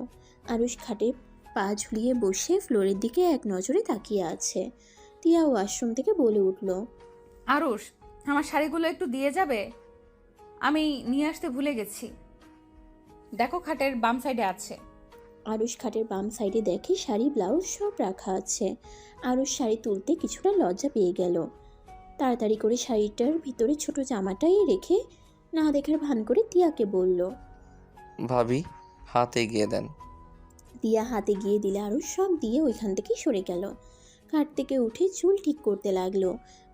আরুষ খাটে পা ঝুলিয়ে বসে ফ্লোরের দিকে এক নজরে তাকিয়ে আছে। টিয়া ওয়াশরুম থেকে বলে উঠল, আরুষ, আমার শাড়িগুলো একটু দিয়ে যাবে? আমি নিয়ে আসতে ভুলে গেছি। দেখো খাটের বাম সাইডে আছে। আরুষ খাটের বাম সাইডে দেখে শাড়ি ব্লাউজ সব রাখা আছে। আরুষ শাড়ি তুলতে কিছুটা লজ্জা পেয়ে গেল। তাড়াতাড়ি করে শাড়িটার ভিতরে ছোট জামাটাই রেখে না দেখার ভান করে টিয়াকে বলল। ভাবি হাত এগিয়ে দেন। টিয়া হাতে গিয়ে দিলে আরুষ সব দিয়ে ওইখান থেকে সরে গেল। খাট থেকে উঠে চুল ঠিক করতে লাগলো।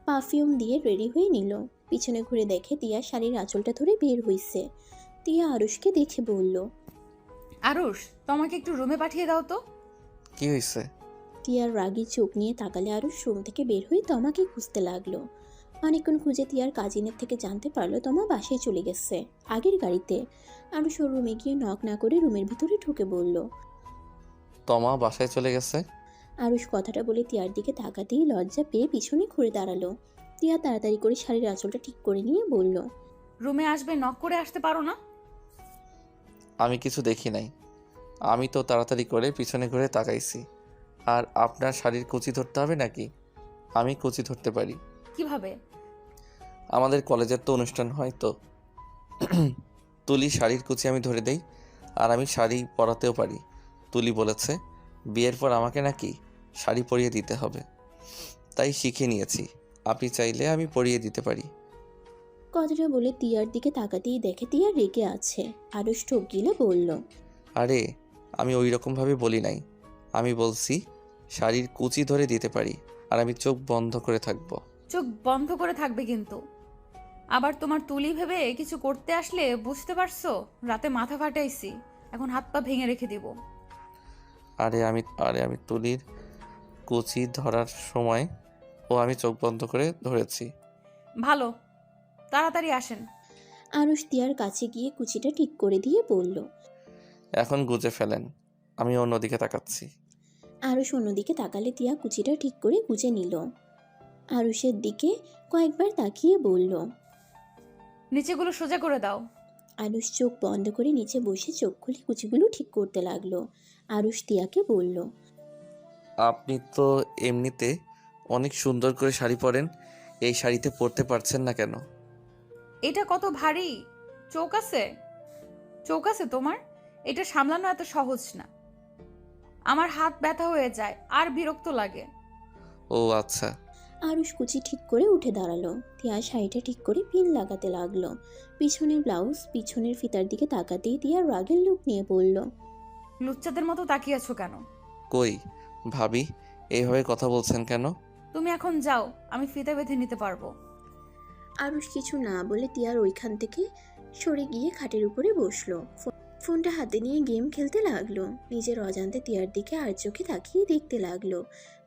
পারফিউম দিয়ে রেডি হয়ে নিল। পিছনে ঘুরে দেখে টিয়া শাড়ির আঁচলটা ধরে বের হইছে। টিয়া আরুষকে দেখে বলল, আরুষ, তোমাকে একটু রুমে পাঠিয়ে দাও তো। কি হয়েছে? টিয়ার রাগী চোখ নিয়ে তাকালে আরুষ রুম থেকে বের হয়ে তমাকে খুঁজতে লাগলো। অনেকক্ষণ খুঁজে টিয়ার কাজিনের থেকে জানতে পারলো তমা বাসায় চলে গেছে, আগের গাড়িতে। আরুষ ওর রুমে গিয়ে নক না করে রুমের ভিতরে ঢুকে বলল। তমা বাসায় চলে গেছে? আরুষ কথাটা বলে টিয়ার দিকে তাকাতেই লজ্জা পেয়ে পিছনে ঘুরে দাঁড়ালো। তিয়া তাড়াতাড়ি করে শাড়ির আঁচলটা ঠিক করে নিয়ে বলল, রুমে আসবে, নক করে আসতে পারো না? আমি কিছু দেখি নাই। আমি তো তাড়াতাড়ি করে পিছনে ঘুরে তাকাইছি। আর আপনার শাড়ির কুচি ধরতে হবে নাকি? আমি কুচি ধরতে পারি। কিভাবে? আমাদের কলেজের তো অনুষ্ঠান হয় তো। তুলি শাড়ির কুচি আমি ধরে দেই। আর আমি শাড়ি পরাতেও পারি। তুলি বলেছে বিয়ের পর আমাকে নাকি শাড়ি পরিয়ে দিতে হবে, তাই শিখে নিয়েছি। আপনি চাইলে আমি পরিয়ে দিতে পারি। কথাটা বলে তিয়ার দিকে তাকাতেই দেখে তিয়া রেগে আছে। আরুষ ঠোক গিলে বলল, আরে আমি ওই রকমভাবে বলি নাই। আমি বলছি শাড়ির কুচি ধরে দিতে পারি, আর আমি চোখ বন্ধ করে থাকবো। চোখ বন্ধ করে থাকবে কিন্তু। আবার তোমার তুলি ভেবে কিছু করতে আসলে, বুঝতে পারছো? রাতে মাথা ফাটাইছি, এখন হাত পা ভেঙে রেখে দিব। আরে আমি তুলির কুচি ধরার সময় আমি চোখ বন্ধ করে ধরেছি। ভালো, তাড়াতাড়ি আসেন। আরুষ তিয়ার কাছে গিয়ে কুচিটা ঠিক করে দিয়ে বলল। এখন গুজে ফেলেন, আমি অন্যদিকে তাকাচ্ছি। আরুষ অন্যদিকে তাকালে তিয়া কুচিটা ঠিক করে গুজে নিল। আরুষের দিকে কয়েকবার তাকিয়ে বলল। নিচেগুলো সোজা করে দাও। আরুষ চোখ বন্ধ করে নিচে বসে চোখ খুলে কুচিগুলো ঠিক করতে লাগলো। আরুষ তিয়াকে বলল। আপনি তো এমনিতে অনেক সুন্দর করে শাড়ি পরেন, এই শাড়িতে পরতে পারছেন না কেন? এটা কত ভারী। চোখ আছে? চোখ আছে তোমার? এটা সামলানো এত সহজ না। আমার হাত ব্যথা হয়ে যায় আর বিরক্ত লাগে। ও আচ্ছা। আরুষ কুচি ঠিক করে উঠে দাঁড়ালো। তিয়া শাড়িটা ঠিক করে পিন লাগাতে লাগলো। পিছনের ব্লাউজ পিছনের ফিতার দিকে তাকাতেই তিয়া রাগের লুক নিয়ে বলল। লুচ্চাদের মতো তাকিয়ে আছো কেন? কই ভাবি, এইভাবে কথা বলছেন কেন? তুমি এখন যাও, আমি ফিতা বেঁধে নিতে পারবো। আরুষ কিছু না বলে তিয়ার ওইখান থেকে সরে গিয়ে খাটের উপরে বসলো। ফোনটা হাতে নিয়ে গেম খেলতে লাগলো। নিজের অজান্তে তিয়ার দিকে আর চোখে তাকিয়ে দেখতে লাগলো।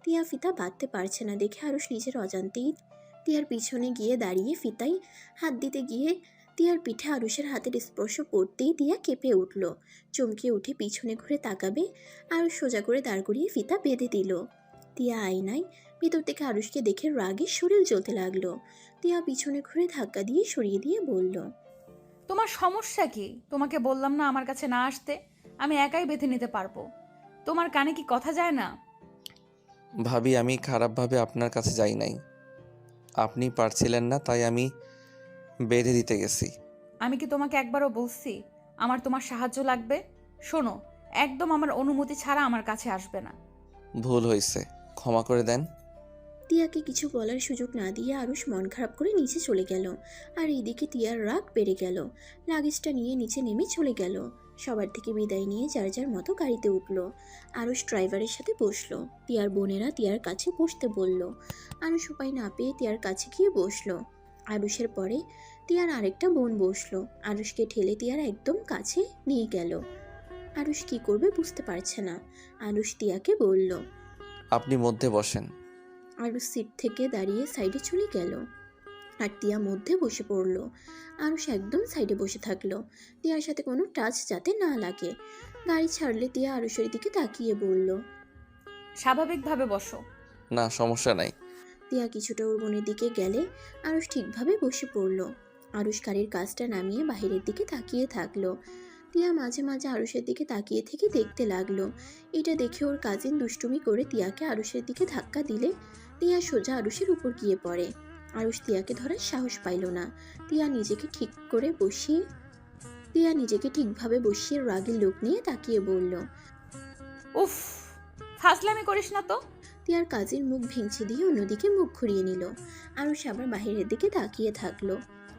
তিয়া ফিতা বাঁধতে পারছে না দেখে আরুষ নিজের অজান্তেই তিয়ার পিছনে গিয়ে দাঁড়িয়ে ফিতায় হাত দিতে গিয়ে তিয়ার পিঠে আরুষের হাতের স্পর্শ পড়তেই তিয়া কেঁপে উঠল। চমকে উঠে পিছনে ঘুরে তাকাবে, আরুষ সোজা করে দাঁড় করিয়ে ফিতা বেঁধে দিল। তিয়া আয়নায় ভিতর থেকে আরুষকে দেখে রাগে শরীর জ্বলতে লাগলো। তিয়া পিছনে ঘুরে ধাক্কা দিয়ে সরিয়ে দিয়ে বলল। তোমার সমস্যা কি? তোমাকে বললাম না আমার কাছে না আসতে? আমি একাই বেঁধে নিতে পারবো। তোমার কানে কি কথা যায় না? ভাবি আমি খারাপভাবে আপনার কাছে যাই নাই, আপনি পারছিলেন না তাই আমি বেঁধে দিতে গেছি। আমি কি তোমাকে একবারও বলছি আমার তোমার সাহায্য লাগবে? শোনো, একদম আমার অনুমতি ছাড়া আমার কাছে আসবে না। ভুল হয়েছে, ক্ষমা করে দেন। তিয়াকে কিছু বলার সুযোগ না দিয়ে আরুষ মন খারাপ করে নিচে চলে গেল। আর এইদিকে তিয়ার রাগ বেড়ে গেল। লাগেজটা নিয়ে নিচে নেমে চলে গেল। সবার থেকে বিদায় নিয়ে যার যার মতো গাড়িতে উঠল। আরুষ ড্রাইভারের সাথে বসলো। তিয়ার বোনেরা তিয়ার কাছে বসতে বলল। আরুষ উপায় না পেয়ে তিয়ার কাছে গিয়ে বসলো। আরুষের পরে তিয়ার আরেকটা বোন বসলো। আরুষকে ঠেলে তিয়ার একদম কাছে নিয়ে গেল। আরুষ কি করবে বুঝতে পারছে না। আরুষ তিয়াকে বলল। আপনি মধ্যে বসেন। আরুষ সিট থেকে দাঁড়িয়ে সাইডে চলে গেল। আর তিয়া মধ্যে বসে পড়ল। আরুষ একদম সাইডে বসে থাকলো, তিয়ার সাথে কোনো টাচ যাতে না লাগে। গাড়ি ছাড়লে তিয়া আরুষের দিকে তাকিয়ে বলল। স্বাভাবিকভাবে বসো। না সমস্যা নাই। তিয়া কিছুটা ওর বোনের দিকে গেলে আরুষ ঠিকভাবে বসে পড়ল। আরুষ গাড়ির কাজটা নামিয়ে বাহিরের দিকে তাকিয়ে থাকলো। তিয়া মাঝে মাঝে আরুষের দিকে তাকিয়ে থেকে দেখতে লাগলো। এটা দেখে ওর কাজিন দুষ্টুমি করে তিয়াকে আরুষের দিকে ধাক্কা দিলে তিয়া সোজা আরুষের উপর গিয়ে পড়ে। আরুষ তিয়াকে ধরার সাহস পাইল না। তিয়া নিজেকে ঠিকভাবে বসিয়ে রাগের লোক নিয়ে তাকিয়ে বলল। উফ, ফাজলামি করিস না তো। তিয়ার কাজিন মুখ ভেঙচি দিয়ে অন্যদিকে মুখ ঘুরিয়ে নিল। আরুষ আবার বাহিরের দিকে তাকিয়ে থাকলো।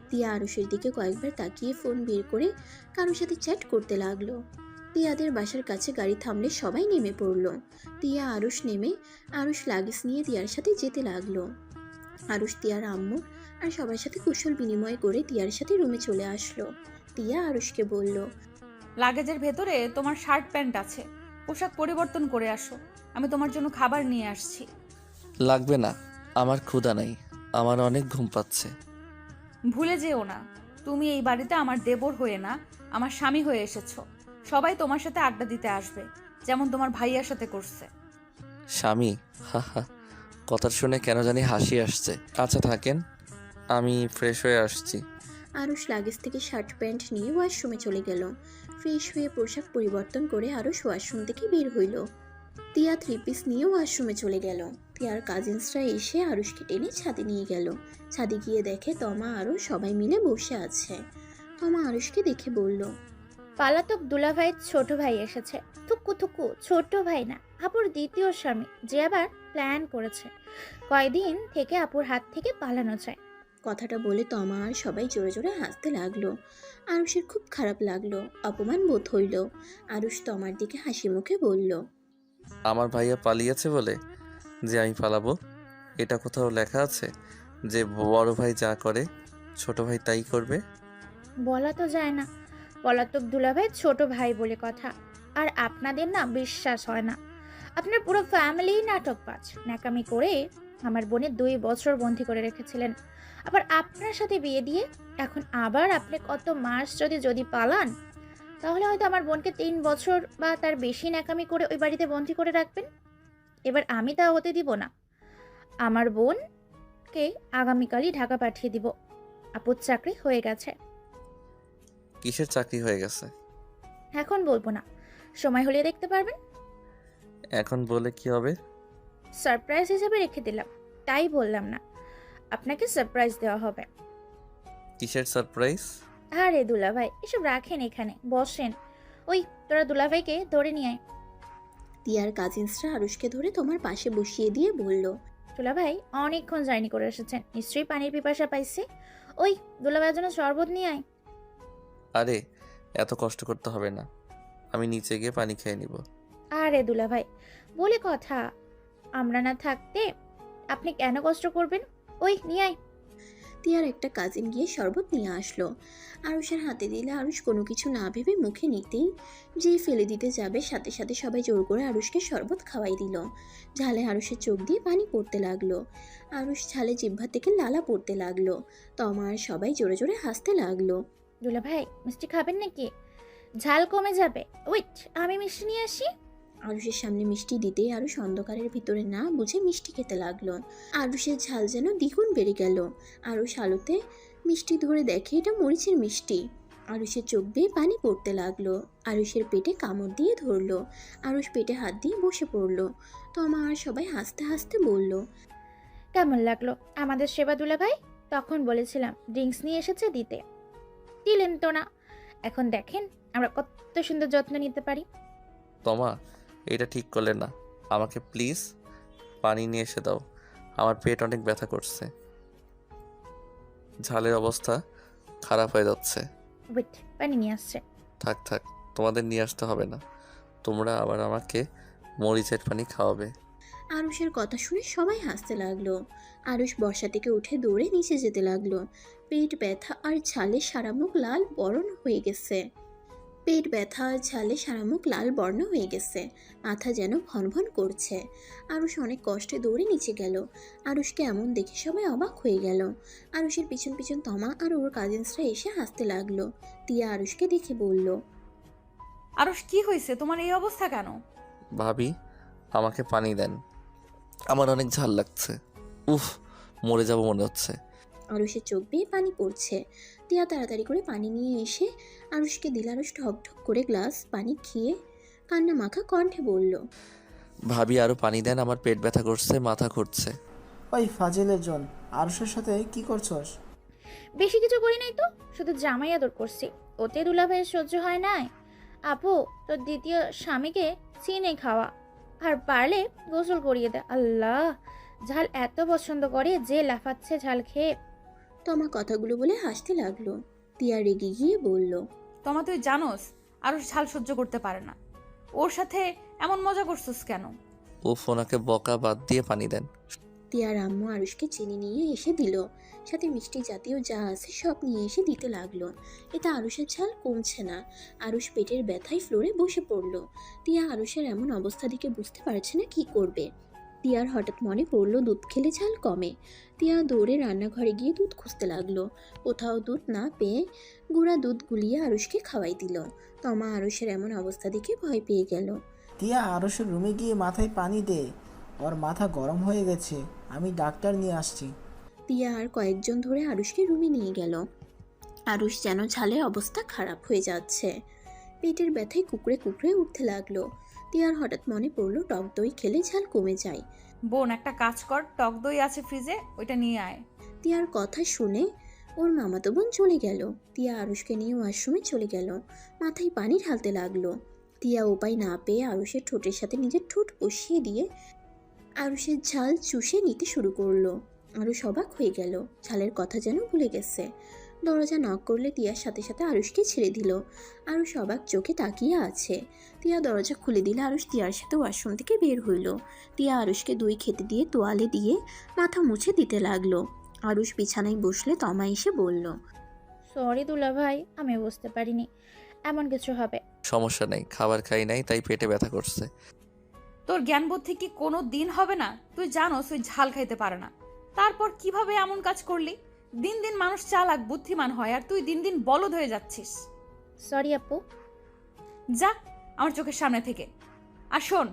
তিয়া আরুষের দিকে কয়েকবার তাকিয়ে ফোন বের করে কারোর সাথে চ্যাট করতে লাগলো। তিয়াদের বাসার কাছে গাড়ি থামলে সবাই নেমে পড়লো। তিয়া আরুষ নেমে আরুষ লাগেজ নিয়ে তিয়ার সাথে যেতে লাগলো। আরুষ তিয়ার আম্মু আর সবার সাথে কুশল বিনিময় করে তিয়ার সাথে রুমে চলে আসলো। তিয়া আরুষকে বলল। লাগেজের ভেতরে তোমার শার্ট প্যান্ট আছে, পোশাক পরিবর্তন করে আসো। আমি তোমার জন্য খাবার নিয়ে আসছি। লাগবে না, আমার ক্ষুধা নাই, আমার অনেক ঘুম পাচ্ছে। ভুলে যেও না, তুমি এই বাড়িতে আমার দেবর হয়ে না, আমার স্বামী হয়ে এসেছো। সবাই তোমার সাথে আড্ডা দিতে আসবে, যেমন তোমার ভাইয়ার সাথে করছে। স্বামী? হা হা, কথা শুনে কেন জানি হাসি আসছে। আচ্ছা থাকেন, আমি ফ্রেশ হয়ে আসছি। আরুষ লাগেজ থেকে শার্ট প্যান্ট নিয়ে ওয়াশরুমে চলে গেল। ফ্রেশ হয়ে পোশাক পরিবর্তন করে আরুষ ওয়াশরুম থেকে বের হইল। তিয়া 3 পিস নিয়ে ওয়াশরুমে চলে গেল। তিয়ার কাজিনসরা এসে আরুষকে টেনে ছাদে নিয়ে গেল। ছাদে গিয়ে দেখে তমা আরও সবাই মিলে বসে আছে। তমা আরুষকে দেখে বলল, পালাতক দুলাভাইয়ের ছোট ভাই এসেছে। থুকু থুকু, ছোট ভাই না, আপুর দ্বিতীয় স্বামী, যে আবার প্ল্যান করেছে কয়দিন থেকে আপুর হাত থেকে পালানো চায়। কথাটা বলে তমা আর সবাই জোরে জোরে হাসতে লাগলো। আরুষের খুব খারাপ লাগলো, অপমান বোধ হইল। আরুষ তমার দিকে হাসি মুখে বলল, আমার ভাইয়া পালিয়েছে বলে যে আমি পালাবো? এটা কোথাও লেখা আছে যে বড় ভাই যা করে ছোট ভাই তাই করবে? বলা তো যায় না, পলাতক দুলাভাই ছোট ভাই বলে কথা। আর আপনাদের না বিশ্বাস হয় না। আপনার পুরো ফ্যামিলি নাটকবাজ। ন্যাকামি করে আমার বোনের 2 বছর বন্দি করে রেখেছিলেন, আবার আপনার সাথে বিয়ে দিয়ে এখন আবার আপনি কত মাস যদি পালান, তাহলে হয়তো আমার বোনকে 3 বছর বা তার বেশি ন্যাকামি করে ওই বাড়িতে বন্দি করে রাখবেন। এবার আমি তা হতে দিব না। আমার বোনকে আগামীকালই ঢাকা পাঠিয়ে দিব। আপুর চাকরি হয়ে গেছে। কিসের চাকরি হয়ে গেছে? এখন বলবো না, সময় হলে দেখতে পারবেন। এখন বলে কি হবে? সারপ্রাইজ হিসেবে রেখে দিলাম, তাই বললাম না। আপনাকে সারপ্রাইজ দেওয়া হবে। কিসের সারপ্রাইজ? আরে দুলাভাই, এসব রাখেন এখানে, বসেন। ওই তোরা দুলাভাইকে ধরে নিয়ে আয়। তিয়ার কাজিনসরা আরুষকে ধরে তোমার পাশে বসিয়ে দিয়ে বলল, দুলাভাই অনেকক্ষণ জার্নি করে এসেছেন, নিশ্চয়ই পানির পিপাসা পাইছে। ওই দুলাভাইয়ের জন্য শরবত নিয়ে আয়। আরে এত কষ্ট করতে হবে না, আমি নিচে গিয়ে পানি খেয়ে নিব। আরে দুলাভাই, বলে কথা, আমরা না থাকতে আপনি কেন কষ্ট করবেন? ওই নিয়ে আয়। তিয়ার একটা কাজিন গিয়ে শরবত নিয়ে আসলো। আরুষের হাতে দিলে আরুষ কোনো কিছু না ভেবে মুখে নিতেই যেই ফেলে দিতে যাবে, সাথে সাথে সবাই জোর করে আরুষকে শরবত খাওয়াই দিল। ঝালে আরুষের চোখ দিয়ে পানি পড়তে লাগলো। আরুষ ঝালে জিহ্বা থেকে লালা পড়তে লাগলো। তমা আর সবাই জোরে জোরে হাসতে লাগলো। দুলাভাই মিষ্টি খাবেন নাকি? ঝাল কমে যাবে। ওয়েট, আমি মিষ্টি নিয়ে আসি। আরুষের সামনে মিষ্টি দিতেই আরুষ অন্ধকারের ভিতরে না বুঝে মিষ্টি খেতে লাগলো। আরুষের ঝাল যেন দ্বিগুণ বেড়ে গেল। আরুষ আলোতে মিষ্টি ধরে দেখে এটা মরিচের মিষ্টি। আরুষের চোখ বেয়ে পানি পড়তে লাগলো। আরুষের পেটে কামড় দিয়ে ধরলো। আরুষ পেটে হাত দিয়ে বসে পড়লো। তমা আর সবাই হাসতে হাসতে বলল, কেমন লাগলো আমাদের সেবা দুলাভাই? তখন বলেছিলাম ড্রিঙ্কস নিয়ে এসেছে দিতে, দিলেন তো না। এখন দেখেন আমরা কত সুন্দর যত্ন নিতে পারি। তমা, এটা ঠিক করলে না। আমাকে প্লিজ পানি নিয়ে এসে দাও, আমার পেট অনেক ব্যথা করছে। ঝালের অবস্থা খারাপ হয়ে যাচ্ছে। ওয়েট, পানি নিয়ে আসছে। থাক থাক, তোমাদের নিয়ে আসতে হবে না, তোমরা আবার আমাকে মরিচের পানি খাওয়াবে। আরুষের কথা শুনে সবাই হাসতে লাগলো। আরুষ বর্ষা থেকে উঠে দৌড়ে নিচে যেতে লাগলো। পেট ব্যথা আর ঝালে সারা মুখ লাল বরণ হয়ে গেছে। মাথা যেন ভন ভন করছে। আরুষ অনেক কষ্টে দৌড়ে নিচে গেল। আরুষকে এমন দেখে সবাই অবাক হয়ে গেল। আরুষের পিছন পিছন তমা আর ওর কাজিনসরা এসে হাসতে লাগলো। তিয়া আরুষকে দেখে বলল, আরুষ, কি হয়েছে তোমার, এই অবস্থা কেন? ভাবি, আমাকে পানি দেন, আমার অনেক ঝাল লাগছে। উফ, মরে যাব মনে হচ্ছে। আরুষের চোখ বেয়ে পানি পড়ছে। তিয়া তাড়াতাড়ি করে পানি নিয়ে এসে আরুষকে দিল। আরুষ ঢক ঢক করে গ্লাস পানি খেয়ে কান্না মাখা কণ্ঠে বলল, ভাবি আরো পানি দেন, আমার পেট ব্যথা করছে, মাথা ঘুরছে। ওই ফাজিলের জন, আরুষের সাথে কি করছস? বেশি কিছু করি নাই তো, শুধু জামাই আদর করছি। ওতে দুলাভাইয়ের সহ্য হয় নাই। আপু, তোর দ্বিতীয় স্বামীকে চিনে খাওয়া, আর পারলে গোসল করিয়ে দে। আল্লাহ, ঝাল এত পছন্দ করে যে লাফাচ্ছে ঝাল খেয়ে। তমা কথাগুলো বলে হাসতে লাগলো। তিয়া রেগে গিয়ে বলল, তোমা, তুই জানোস আরুষ ঝাল সহ্য করতে পারে না। ওর সাথে এমন মজা করছিস কেন? উফ, ওনাকে বকা বাদ দিয়ে পানি দেন। তিয়ার আম্মু আরুষকে চিনি নিয়ে এসে দিল, সাথে মিষ্টি জাতীয় যা আছে সব নিয়ে এসে দিতে লাগলো। এটা আরুষের ঝাল কমছে না। আরুষ পেটের ব্যথায় ফ্লোরে বসে পড়লো। তিয়া আরুষের এমন অবস্থা দেখে বুঝতে পারছে না কি করবে। তিয়ার হঠাৎ মনে পড়লো দুধ খেলে ঝাল কমে। তিয়া দৌড়ে রান্নাঘরে গিয়ে দুধ খুঁজতে লাগলো। কোথাও দুধ না পেয়ে গুঁড়া দুধ গুলিয়ে আরুষকে খাওয়াই দিল। তমা আরুষের এমন অবস্থা দেখে ভয় পেয়ে গেল। তিয়া আরুষের রুমে গিয়ে মাথায় পানি দে, ওর মাথা গরম হয়ে গেছে, আমি ডাক্তার নিয়ে আসছি। তিয়া আর কয়েকজন ধরে আরুষকে রুমে নিয়ে গেল। আরুষ যেন ঝালে অবস্থা খারাপ হয়ে যাচ্ছে, পেটের ব্যথায় কুকড়ে কুকড়ে উঠতে লাগলো। তিয়ার হঠাৎ মনে পড়লো টক দই খেলে ঝাল কমে যায়। বোন, একটা কাজ কর, টক দই আছে ফ্রিজে, ওইটা নিয়ে আয়। তিয়ার কথা শুনে ওর মামাতো বোন চলে গেল। তিয়া আরুষকে নিয়ে ওয়াশরুমে চলে গেল, মাথায় পানি ঢালতে লাগলো। তিয়া উপায় না পেয়ে আরুষের ঠোঁটের সাথে নিজের ঠোঁট বসিয়ে দিয়ে আরুষের ঝাল চুষে নিতে শুরু করলো। আরুষ অবাক হয়ে গেল, ঝালের কথা যেন ভুলে গেছে। দরজা নক করলে তিয়ার সাথে সাথে আরুষকে ছেড়ে দিল। আরুষ অবাক চোখে তাকিয়ে আছে। তিয়া দরজা খুলে দিলে আরুষ তিয়ার সাথে ওয়াশরুম থেকে বের হইল। তিয়া আরুষকে দই খেতে দিয়ে তোয়ালে দিয়ে মাথা মুছে দিতে লাগলো। আরুষ বিছানায় বসলে তমা এসে বলল, সরি দুলা ভাই, আমি বুঝতে পারিনি এমন কিছু হবে। সমস্যা নেই, খাবার খাই নাই তাই পেটে ব্যথা করছে। তোর জ্ঞান বুদ্ধি কি কোনো দিন হবে না? তুই জানোস ওই ঝাল খাইতে পারে না, তারপর কিভাবে এমন কাজ করলি? দিন দিন মানুষ চালাক বুদ্ধিমান হয়, আর তুই দিন দিন বলদ হয়ে যাচ্ছিস। সরি আপু। যা আমার চোখের সামনে থেকে। আর শোন,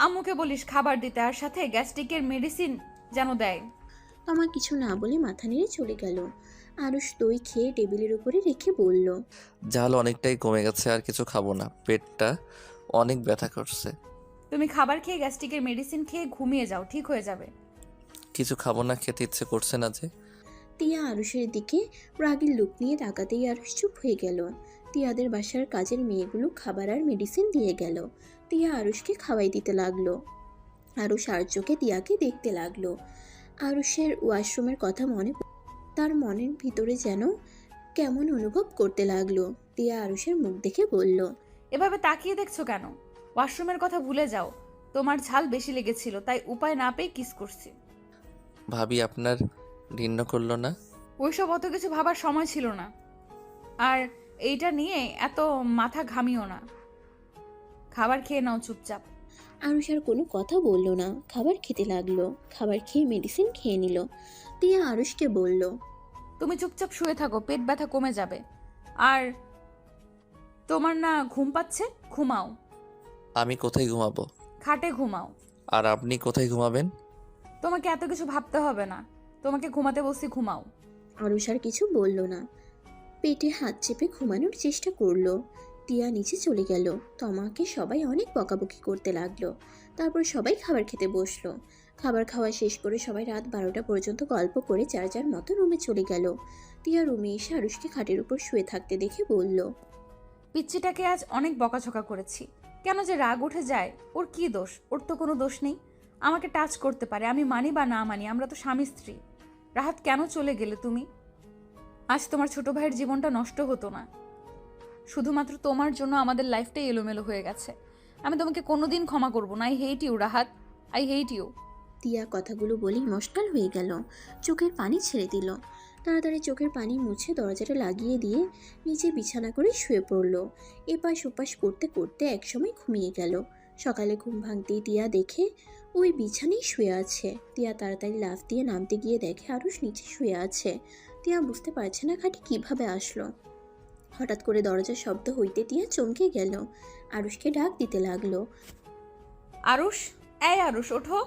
আম্মুকে বলিস খাবার দিতে, আর সাথে গ্যাস্ট্রিকের মেডিসিন যেন দেয়। তমা কিছু না বলে মাথা নেড়ে চলে গেল। আরুষ দই খেয়ে টেবিলের উপরে রেখে বলল, ঝাল অনেকটাই কমে গেছে, আর কিছু খাবো না, পেটটা অনেক ব্যথা করছে। তুমি খাবার খেয়ে গ্যাস্ট্রিকের মেডিসিন খেয়ে ঘুমিয়ে যাও, ঠিক হয়ে যাবে। কিছু খাবো না, খেতে ইচ্ছে করছে না যে। তিয়া আরুষের দিকে রাগের লুক নিয়ে তাকাতেই আরুষ চুপ হয়ে গেল। তিয়াদের বাসার কাজের মেয়েগুলো খাবার আর মেডিসিন দিয়ে গেল। তিয়া আরুষকে খাওয়াই দিতে লাগলো। আরুষ আর চোখে তিয়াকে দেখতে লাগলো। আরুষের ওয়াশরুমের কথা তার মনের ভিতরে যেন কেমন অনুভব করতে লাগলো। তিয়া আরুষের মুখ দেখে বলল, এভাবে তাকিয়ে দেখছো কেন? ওয়াশরুমের কথা ভুলে যাও, তোমার ঝাল বেশি লেগেছিল তাই উপায় না পেয়ে কিস করছি। ভাবি আপনার ঘৃণ্য করলো না? ওইসব অত কিছু ভাবার সময় ছিল না, আর এইটা নিয়ে এত মাথা ঘামিও না। খাবার খেয়ে নাও চুপচাপ। আরুষ আর কোনো কথা বলল না, খাবার খেতে লাগলো। খাবার খেয়ে মেডিসিন খেয়ে নিল। তিয়া আরুষকে বলল, তুমি চুপচাপ শুয়ে থাকো, পেট ব্যথা কমে যাবে। আর তোমার না ঘুম পাচ্ছে, ঘুমাও। আমি কোথায় ঘুমাবো? খাটে ঘুমাও। আর আপনি কোথায় ঘুমাবেন? তোমাকে এত কিছু ভাবতে হবে না, তোমাকে ঘুমাতে বসি, ঘুমাও। আরুষ আর কিছু বলল না, পেটে হাত চেপে ঘুমানোর চেষ্টা করলো। টিয়া নিচে চলে গেল। তমাকে সবাই অনেক বকাবকি করতে লাগলো। তারপর সবাই খাবার খেতে বসলো। খাবার খাওয়া শেষ করে সবাই রাত 12টা পর্যন্ত গল্প করে যার যার মতো রুমে চলে গেল। টিয়া রুমে এসে আরুষকে খাটের উপর শুয়ে থাকতে দেখে বলল, পিচ্চিটাকে আজ অনেক বকাঝকা করেছি, কেন যে রাগ উঠে যায়। ওর কি দোষ? ওর তো কোনো দোষ নেই। আমাকে টাচ করতে পারে, আমি মানি বা না মানি, আমরা তো স্বামী স্ত্রী। রাহাত, কেন চলে গেলে তুমি? আজ তোমার ছোট ভাইয়ের জীবনটা নষ্ট হতো না। শুধুমাত্র তোমার জন্য আমাদের লাইফটাই এলোমেলো হয়ে গেছে। আমি তোমাকে কোনোদিন ক্ষমা করবো না। I hate you Rahat, I hate you. Tia কথাগুলো বলেই মশকাল হয়ে গেল, চোখের পানি ছেড়ে দিল। তাড়াতাড়ি চোখের পানি মুছে দরজাটা লাগিয়ে দিয়ে নিচে বিছানা করে শুয়ে পড়ল। এপাশ ওপাশ করতে করতে একসময় ঘুমিয়ে গেল। সকালে ঘুম ভাঙতেই টিয়া দেখে ওই বিছানেই শুয়ে আছে। টিয়া তাড়াতাড়ি লাফ দিয়ে নামতে গিয়ে দেখে আরুষ নিচে শুয়ে আছে। টিয়া বুঝতে পারছে না খাটে কিভাবে আসলো। হঠাৎ করে দরজার শব্দ হইতে টিয়া চমকে গেল। আরুষকে ডাক দিতে লাগলো। আরুষ, এই আরুষ, ওঠো।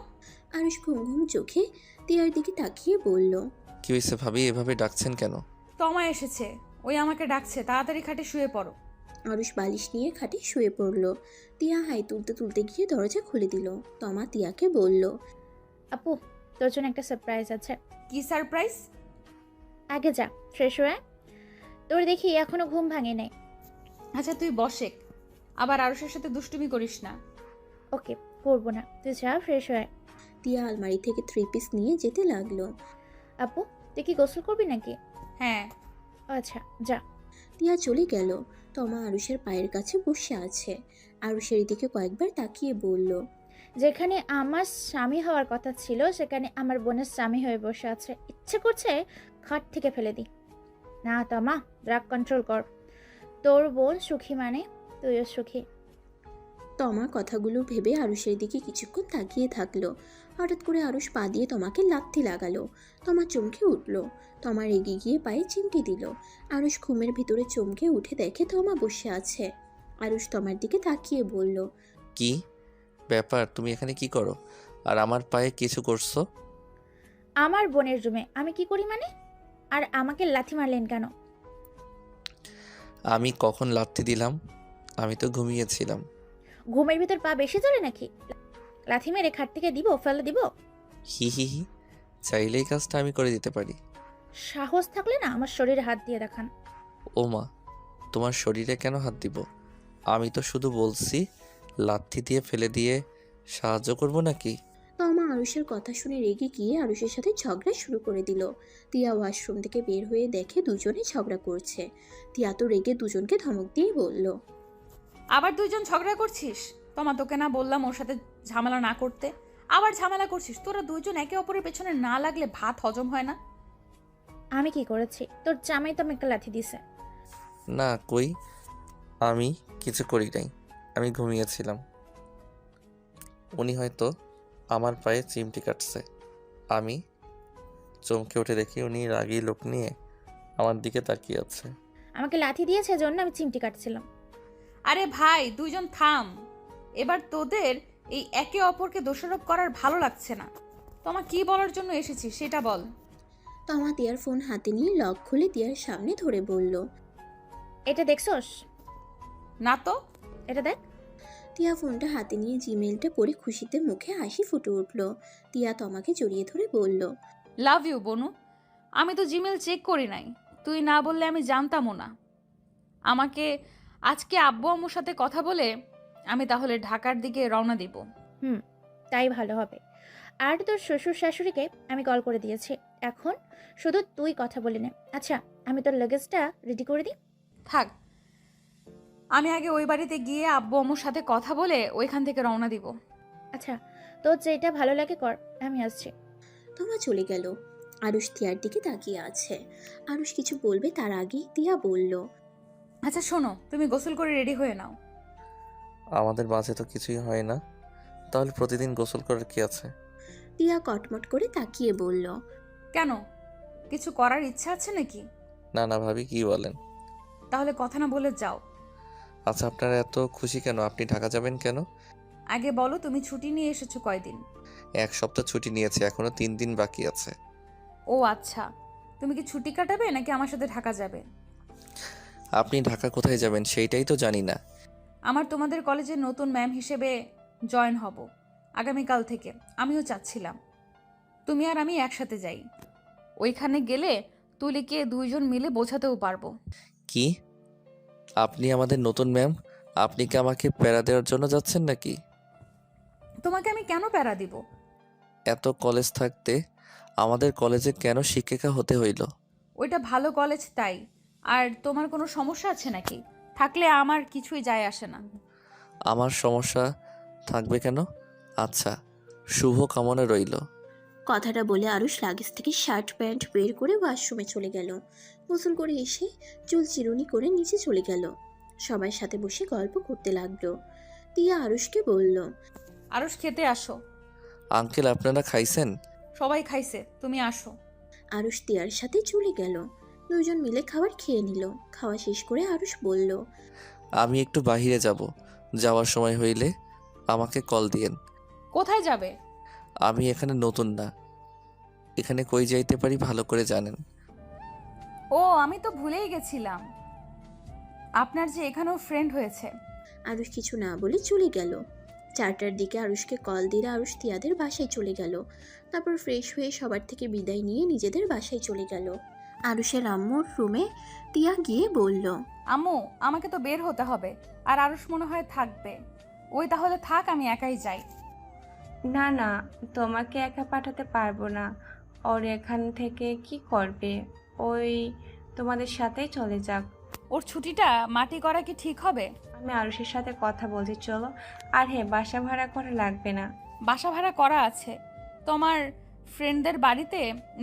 আরুষ ঘুম ঘুম চোখে টিয়ার দিকে তাকিয়ে বলল, কি হয়েছে ভাবি, এভাবে ডাকছেন কেন? তমা এসেছে, ওই আমাকে ডাকছে, তাড়াতাড়ি খাটে শুয়ে পড়ো। আরুষ বালিশ নিয়ে খাটে শুয়ে পড়ল। টিয়া হাই তুলতে তুলতে গিয়ে দরজা খুলে দিল। তমা টিয়াকে বলল, আপু, তোর জন্য একটা সারপ্রাইজ আছে। কি সারপ্রাইজ? আগে যা, ফ্রেশ হয়ে। তোর দেখি এখনো ঘুম ভাঙে নাই। আচ্ছা তুই বসে, আবার আরুষের সাথে দুষ্টুমি করিস না। ওকে, করবো না, তুই যা ফ্রেশ হয়ে। টিয়া আলমারি থেকে 3 পিস নিয়ে যেতে লাগলো। আপু, তুই কি গোসল করবি নাকি? হ্যাঁ। আচ্ছা যা। টিয়া চলে গেল। তমা আরুষের পায়ের কাছে বসে আছে। আরুষের দিকে কয়েকবার তাকিয়ে বলল, যেখানে আমার স্বামী হওয়ার কথা ছিল সেখানে আমার বোনের স্বামী হয়ে বসে আছে। ইচ্ছে করছে খাট থেকে ফেলে দিই। না তমা, রাগ কন্ট্রোল কর। তোর বোন সুখী মানে তুইও সুখী। তমা কথাগুলো ভেবে আরুষের দিকে কিছুক্ষণ তাকিয়ে থাকলো। হঠাৎ করে আরুষ পা দিয়ে তমাকে লাথি লাগালো। তমা চমকে উঠল। তমা রেগে গিয়ে পায়ে চিমটি দিল। আরুষ ঘুমের ভিতরে চমকে উঠে দেখে তমা বসে আছে। আরুষ তমার দিকে তাকিয়ে বলল, কি ব্যাপার, তুমি এখানে কি করো? আর আমার পায়ে কিছু করছো? আমার বোনের রুমে আমি কি করি মানে? আর আমাকে লাথি মারলেন কেন? আমি কখন লাথি দিলাম? আমি তো ঘুমিয়েছিলাম। ঘুমের ভিতর পা বেশি চলে নাকি? লাথি মেরে খাট থেকে দিব, ফেলে দিব? হি হি হি, চাইলেই কাজটা আমি করে দিতে পারি। সাহস থাকলে না আমার শরীরে হাত দিয়ে দেখান। ও মা, তোমার শরীরে কেন হাত দিব? আমি তো শুধু বলছি লাথি দিয়ে ফেলে দিয়ে সাহায্য করব নাকি? তমা আরুষের কথা শুনে রেগে গিয়ে আরুষের সাথে ঝগড়া শুরু করে দিল। তিয়া ওয়াশরুম থেকে বের হয়ে দেখে দুজনে ঝগড়া করছে। তিয়া তো রেগে দুজনকে ধমক দিয়ে বলল, আবার দুইজন ঝগড়া করছিস? তোকে না বললাম ওর সাথে ঝামেলা না করতে, আবার ঝামেলা করছিস? তোরা দুইজন একে অপরের পেছনে না লাগলে ভাত হজম হয় না? আমি কি করেছি? তোর জামাই তো আমাকে লাথি দিছে। না কই, আমি কিছু করি নাই, আমি ঘুমিয়েছিলাম। উনি হয়তো আমার পায়ে চিমটি কাটছে। আমি চমকে উঠে দেখি উনি রাগী লোক নিয়ে আমার দিকে তাকিয়ে আছে। আমাকে লাথি দিয়েছে জন্য আমি চিমটি কাটছিলাম। আরে ভাই, দুইজন থাম। এবার তোদের এই একে অপরকে দোষারোপ করার ভালো লাগছে না। কি বলার জন্য এসেছিস সেটা বল। তমা তিয়ার ফোন হাতে নিয়ে লক খুলে তিয়ার সামনে ধরে বলল, এটা দেখছস? না তো। এটা দেখ। তিয়া ফোনটা হাতে নিয়ে জিমেলটা পড়ে খুশিতে মুখে হাসি ফুটে উঠল। তিয়া তমাকে জড়িয়ে ধরে বলল, লাভ ইউ বনু। আমি তো জিমেল চেক করি নাই, তুই না বললে আমি জানতামও না। আমাকে আজকে আব্বু আম্মুর সাথে কথা বলে আমি তাহলে ঢাকার দিকে রওনা দিব। তাই ভালো হবে। আর তোর শ্বশুর শাশুড়িকে আমি কল করে দিয়েছি, এখন শুধু তুই কথা বলে নে। আচ্ছা, আমি তোর লাগেজটা রেডি করে দিই? থাক, আমি আগে ওই বাড়িতে গিয়ে আব্বু আম্মুর সাথে কথা বলে ওইখান থেকে রওনা দিব। আচ্ছা, তোর যেটা ভালো লাগে কর, আমি আসছি। তমা চলে গেল। আরুষ তিয়ার দিকে তাকিয়ে আছে। আরুষ কিছু বলবে তার আগেই তিয়া বলল, আচ্ছা শোনো, তুমি গোসল করে রেডি হয়ে নাও। আমাদের মাঝে তো কিছুই হয় না, তাহলে প্রতিদিন গোসল করার কি আছে? তিয়া কটমট করে তাকিয়ে বলল, কেন, কিছু করার ইচ্ছা আছে নাকি? না না ভাবি, কি বলেন? তাহলে কথা না বলে যাও। আচ্ছা, আপনারা এত খুশি কেন? আপনি ঢাকা যাবেন কেন? আগে বলো, তুমি ছুটি নিয়ে এসেছো কয়দিন? 1 সপ্তাহ ছুটি নিয়েছি, এখনো 3 দিন বাকি আছে। ও আচ্ছা, তুমি কি ছুটি কাটাবে নাকি আমার সাথে ঢাকা যাবে? আপনি ঢাকা কোথায় যাবেন সেইটাই তো জানি না। আমার তোমাদের কলেজের নতুন ম্যাম হিসেবে জয়েন হব আগামীকাল থেকে। আমিও চাচ্ছিলাম তুমি আর আমি একসাথে যাই। ওইখানে গেলে তুলিকে দুইজন মিলে বোঝাতেও পারবো। কি? আপনি আমাদের নতুন ম্যাম? আপনি কি আমাকে প্যারা দেওয়ার জন্য যাচ্ছেন নাকি? তোমাকে আমি কেন প্যারা দিব? এত কলেজ থাকতে আমাদের কলেজে কেন শিক্ষিকা হতে হইল? ওইটা ভালো কলেজ তাই। আর তোমার কোনো সমস্যা আছে নাকি? থাকলে আমার কিছুই যায় আসে না। আমার সমস্যা থাকবে কেন? আচ্ছা, শুভ কামনা রইল। কথাটা বলে আরুষ লাগেজ থেকে শার্ট প্যান্ট বের করে ওয়াশরুমে চলে গেল। গোসল করে এসে চুল চিরুনি করে নিচে চলে গেল। সবার সাথে বসে গল্প করতে লাগলো। তিয়া আরুষকে বলল, আরস খেতে আসো। আঙ্কেল, আপনারা খাইছেন? সবাই খাইছে, তুমি আসো। আরুষ তিয়ার সাথে চলে গেল। দুজন মিলে খাবার খেয়ে নিল। খাওয়া শেষ করে আরুষ বলল, আমি একটু বাহিরে যাব, যাওয়ার সময় হইলে আমাকে কল দিয়েন। কোথায় যাবে? আমি এখানে নতুন না, এখানে কই যাইতে পারি ভালো করে জানেন। ও, আমি তো ভুলেই গেছিলাম আপনার যে এখানেও ফ্রেন্ড হয়েছে। আরুষ কিছু না বলে চলে গেল। 4টার দিকে আরুষকে কল দিলে আরুষ তিয়াদের বাসায় চলে গেল। তারপর ফ্রেশ হয়ে সবার থেকে বিদায় নিয়ে নিজেদের বাসায় চলে গেল। আরুষের আম্মুর রুমে তিয়া গিয়ে বলল, আম্মু, আমাকে তো বের হতে হবে, আর আরুষ মনে হয় থাকবে। ওই তাহলে থাক, আমি একাই যাই। না না, তোমাকে একা পাঠাতে পারবো না। ওর এখান থেকে কি করবে? ওই তোমাদের সাথেই চলে যাক। ওর ছুটিটা মাটি করা কি ঠিক হবে? আমি আরুষের সাথে কথা বলছি, চলো। আর হ্যাঁ, বাসা ভাড়া করা লাগবে না। বাসা ভাড়া করা আছে, তোমার ফ্রেন্ডদের বাড়িতে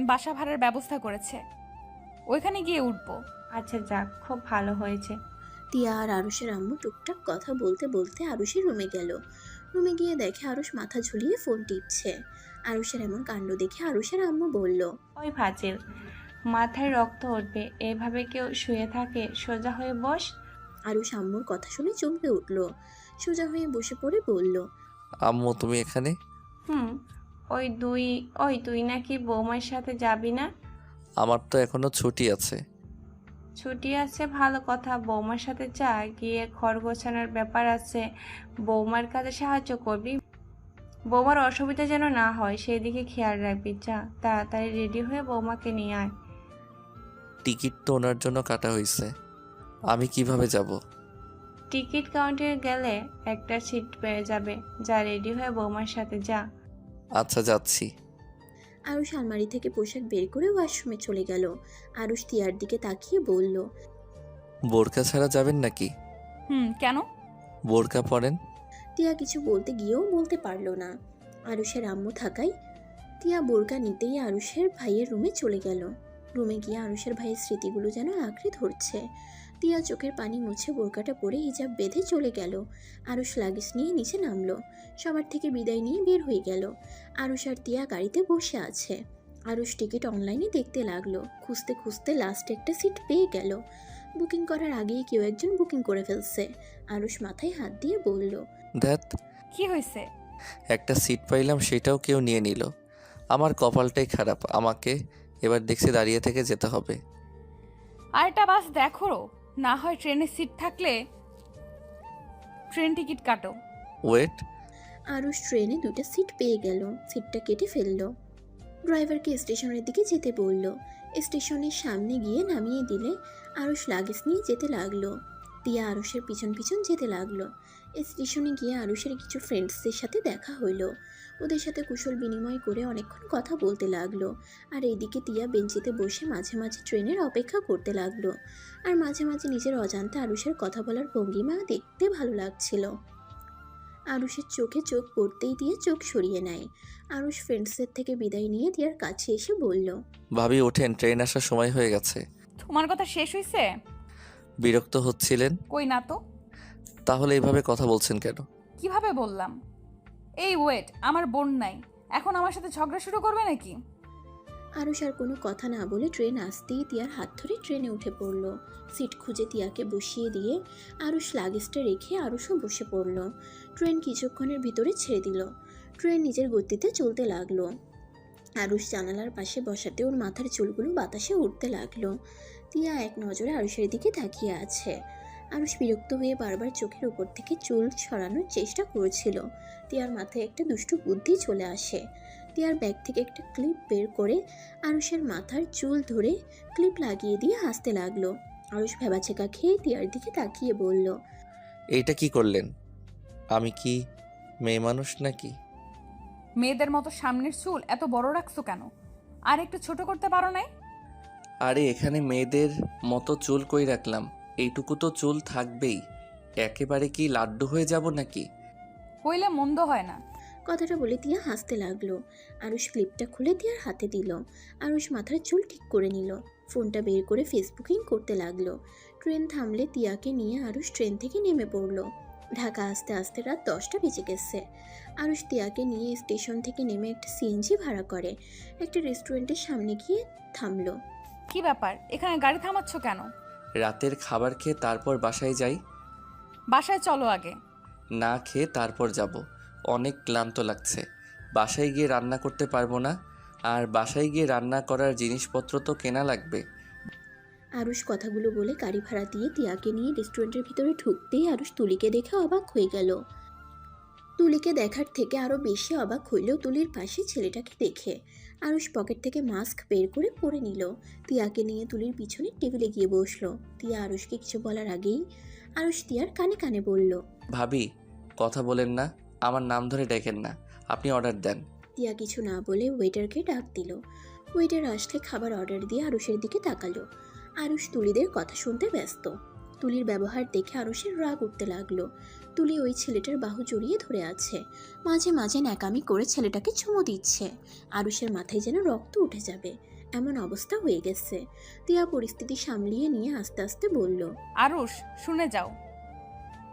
বাসা ভাড়ার ব্যবস্থা করেছে, ওইখানে গিয়ে উঠবো। আচ্ছা যাক, খুব ভালো হয়েছে। তিয়া আর আরুষের আম্মু টুকটাক কথা বলতে বলতে আরুষের রুমে গেল। রুমে গিয়ে দেখে আরুষ মাথা ঝুলিয়ে ফোন টিপছে। আরুষের এমন কাণ্ড দেখে আরুষের আম্মু বলল, ওই ফাজিল, মাথায় রক্ত উঠবে, এভাবে কেউ শুয়ে থাকে? সোজা হয়ে বস। আরুষ আম্মুর কথা শুনে চমকে উঠল। সোজা হয়ে বসে পড়ে বলল, আম্মু, তুমি এখানে? হুম। ওই তুই নাকি বৌমার সাথে যাবি না? আমার তো এখনো ছুটি আছে। ছুটি আছে ভালো কথা, বৌমার সাথে যা, গিয়ে ঘর গোছানোর ব্যাপার আছে, বৌমার কাজে সাহায্য করবি। বৌমার অসুবিধা যেন না হয় সেই দিকে খেয়াল রাখবি। যা, তাড়াতাড়ি রেডি হয়ে বৌমাকে নিয়ে আয়। টিকিট তো ওনার জন্য কাটা হয়েছে, আমি কিভাবে যাব? টিকিট কাউন্টারে গেলে একটা সিট পেয়ে যাবে। যা, রেডি হয়ে বৌমার সাথে যা। আচ্ছা, যাচ্ছি। আরুষ আলমারি থেকে পোশাক বের করে ওয়াশরুমে চলে গেল। আরুষ তিয়ার দিকে তাকিয়ে বলল, বোরকা ছাড়া যাবেন নাকি? কেন? বোরকা পরেন। তিয়া কিছু বলতে গিয়েও বলতে পারল না। আরুষের আম্মু থাকায় তিয়া বোরকা নিতেই আরুষের ভাইয়ের রুমে চলে গেল। রুমে গিয়ে আরুষের ভাইয়ের স্মৃতিগুলো যেন আঁকড়ে ধরছে। তিয়া চোখের পানি মুছে বোরকাটা পরে হিজাব বেঁধে চলে গেল। আরুষ লাগেজ নিয়ে নিচে নামলো। সবার থেকে বিদায় নিয়ে বের হয়ে গেল। আরুষ আর তিয়া গাড়িতে বসে আছে। আরুষ টিকিট অনলাইনে দেখতে লাগলো। খুঁজতে খুঁজতে লাস্টে একটা সিট পেয়ে গেল। বুকিং করার আগেই কেউ একজন বুকিং করে ফেলছে। আরুষ মাথায় হাত দিয়ে বলল, ধ্যাত, কি হয়েছে? একটা সিট পাইলাম সেটাও কেউ নিয়ে নিল। আমার কপালটাই খারাপ, আমাকে এবার দেখছি দাঁড়িয়ে থেকে যেতে হবে। আর একটা বাস দেখো, না হয় ট্রেনের সিট থাকলে ট্রেন টিকিট কাটো। ওয়েট, আরুষ ট্রেনে দুটো সিট পেয়ে গেল। সিটটা কেটে ফেললো। ড্রাইভারকে স্টেশনের দিকে যেতে বলল। স্টেশনের সামনে গিয়ে নামিয়ে দিলে আরুষ লাগেজ নিয়ে যেতে লাগলো। তিয়া আরুষের পিছন পিছন যেতে লাগলো। স্টেশনে গিয়ে আরুষের কিছু ফ্রেন্ডসদের সাথে দেখা হইলো। ওদের সাথে কুশল বিনিময় করে অনেকক্ষণ কথা বলতে লাগলো। আর এইদিকে তিয়া বেঞ্চিতে বসে মাঝে মাঝে ট্রেনের অপেক্ষা করতে লাগলো। আর মাঝে মাঝে নিজের অজান্তে আরুষের কথা বলার ভঙ্গিমা দেখতে ভালো লাগছিল। আরুষের চোখে চোখ পড়তেই দিয়ে চোখ সরিয়ে নেয়। আরুষ ফ্রেন্ডসদের থেকে বিদায় নিয়ে তিয়ার কাছে এসে বলল, ভাবি ওঠেন, ট্রেন আসার সময় হয়ে গেছে। তোমার কথা শেষ হয়েছে? বিরক্ত হচ্ছিলেন? কই না তো। তাহলে এইভাবে কথা বলছেন কেন? কিভাবে বললাম? এই ওয়েট, আমার বোন নাই, এখন আমার সাথে ঝগড়া শুরু করবে নাকি? আরুষ আর কোনো কথা না বলে ট্রেন আসতেই তিয়ার হাত ধরে ট্রেনে উঠে পড়ল। সিট খুঁজে তিয়াকে বসিয়ে দিয়ে আরুষ লাগেজটা রেখে আরুষও বসে পড়ল। ট্রেন কিছুক্ষণের ভিতরে ছেড়ে দিল। ট্রেন নিজের গতিতে চলতে লাগলো। আরুষ জানালার পাশে বসাতে ওর মাথার চুলগুলো বাতাসে উঠতে লাগলো। তিয়া এক নজরে আরুষের দিকে তাকিয়ে আছে। আরুষ বিরক্ত হয়ে বারবার চোখের উপর থেকে চুল সরানোর চেষ্টা করেছিল। তিয়ার মাথায় একটা দুষ্টু বুদ্ধি চলে আসে। তিয়ার ব্যাগ থেকে একটা ক্লিপ বের করে আরুষের মাথার চুল ধরে ক্লিপ লাগিয়ে দিয়ে হাসতে লাগলো। আরুষ ভেবাচেকা খেয়ে তিয়ার দিকে তাকিয়ে বলল, এইটা কি করলেন? আমি কি মেয়ে মানুষ নাকি? মেয়েদের মতো সামনের চুল এত বড় রাখছো কেন? আর একটু ছোট করতে পারো নাই? আরে এখানে মেয়েদের মতো চুল কই রাখলাম, এইটুকু তো চুল থাকবেই। একেবারে কি লাড্ডু হয়ে যাব নাকি? হইলে মন্দ হয় না। কথাটা বলে তিয়া হাসতে লাগলো। আরুষ ক্লিপটা খুলে তিয়ার হাতে দিল। আরুষ মাথার চুল ঠিক করে নিল। ফোনটা বের করে ফেসবুকিং করতে লাগলো। ট্রেন থামলে তিয়াকে নিয়ে আরুষ ট্রেন থেকে নেমে পড়লো। ঢাকা আসতে আসতে রাত 10টা বেজে গেছে। আরুষ তিয়াকে নিয়ে স্টেশন থেকে নেমে একটা সিএনজি ভাড়া করে একটা রেস্টুরেন্টের সামনে গিয়ে থামলো। কি ব্যাপার, এখানে গাড়ি থামাচ্ছ কেন? রাতের খাবার খেয়ে তারপর বাসায় যাই। বাসায় চলো আগে। না খেয়ে তারপর যাব, অনেক ক্লান্ত লাগছে। বাসায় গিয়ে রান্না করতে পারবো না, আর বাসায় গিয়ে রান্না করার জিনিসপত্র তো কেনা লাগবে। আরুষ কথাগুলো বলে গাড়ি ভাড়া দিয়ে তিয়াকে নিয়ে রেস্টুরেন্টের ভিতরে ঢুকতেই আরুষ তুলিকে দেখে অবাক হয়ে গেল। তুলিকে দেখার থেকে আরও বেশি অবাক হইল তুলির পাশে ছেলেটাকে দেখে। আরুষ পকেট থেকে মাস্ক বের করে পরে নিল। তিয়াকে নিয়ে তুলির পিছনে টেবিলে গিয়ে বসলো। তিয়া আরুষকে কিছু বলার আগেই আরুষ তিয়ার কানে কানে বলল, ভাবি কথা বলেন না, আমার নাম ধরে ডেকেন না, আপনি অর্ডার দেন। তিয়া কিছু না বলে ওয়েটারকে ডাক দিল। ওয়েটার আসলে খাবার অর্ডার দিয়ে আরুষের দিকে তাকালো। আরুষ তুলিদের কথা শুনতে ব্যস্ত। তুলির ব্যবহার দেখে আরুষের রাগ উঠতে লাগলো। তুলি ওই ছেলেটার বাহু জড়িয়ে ধরে আছে। মাঝে মাঝে ন্যাকামি করে ছেলেটাকে চুমু দিচ্ছে। আরুষের মাথায় যেন রক্ত উঠে যাবে এমন অবস্থা হয়ে গেছে। তিয়া পরিস্থিতি সামলিয়ে নিয়ে আস্তে আস্তে বলল, আরুষ, শুনে যাও,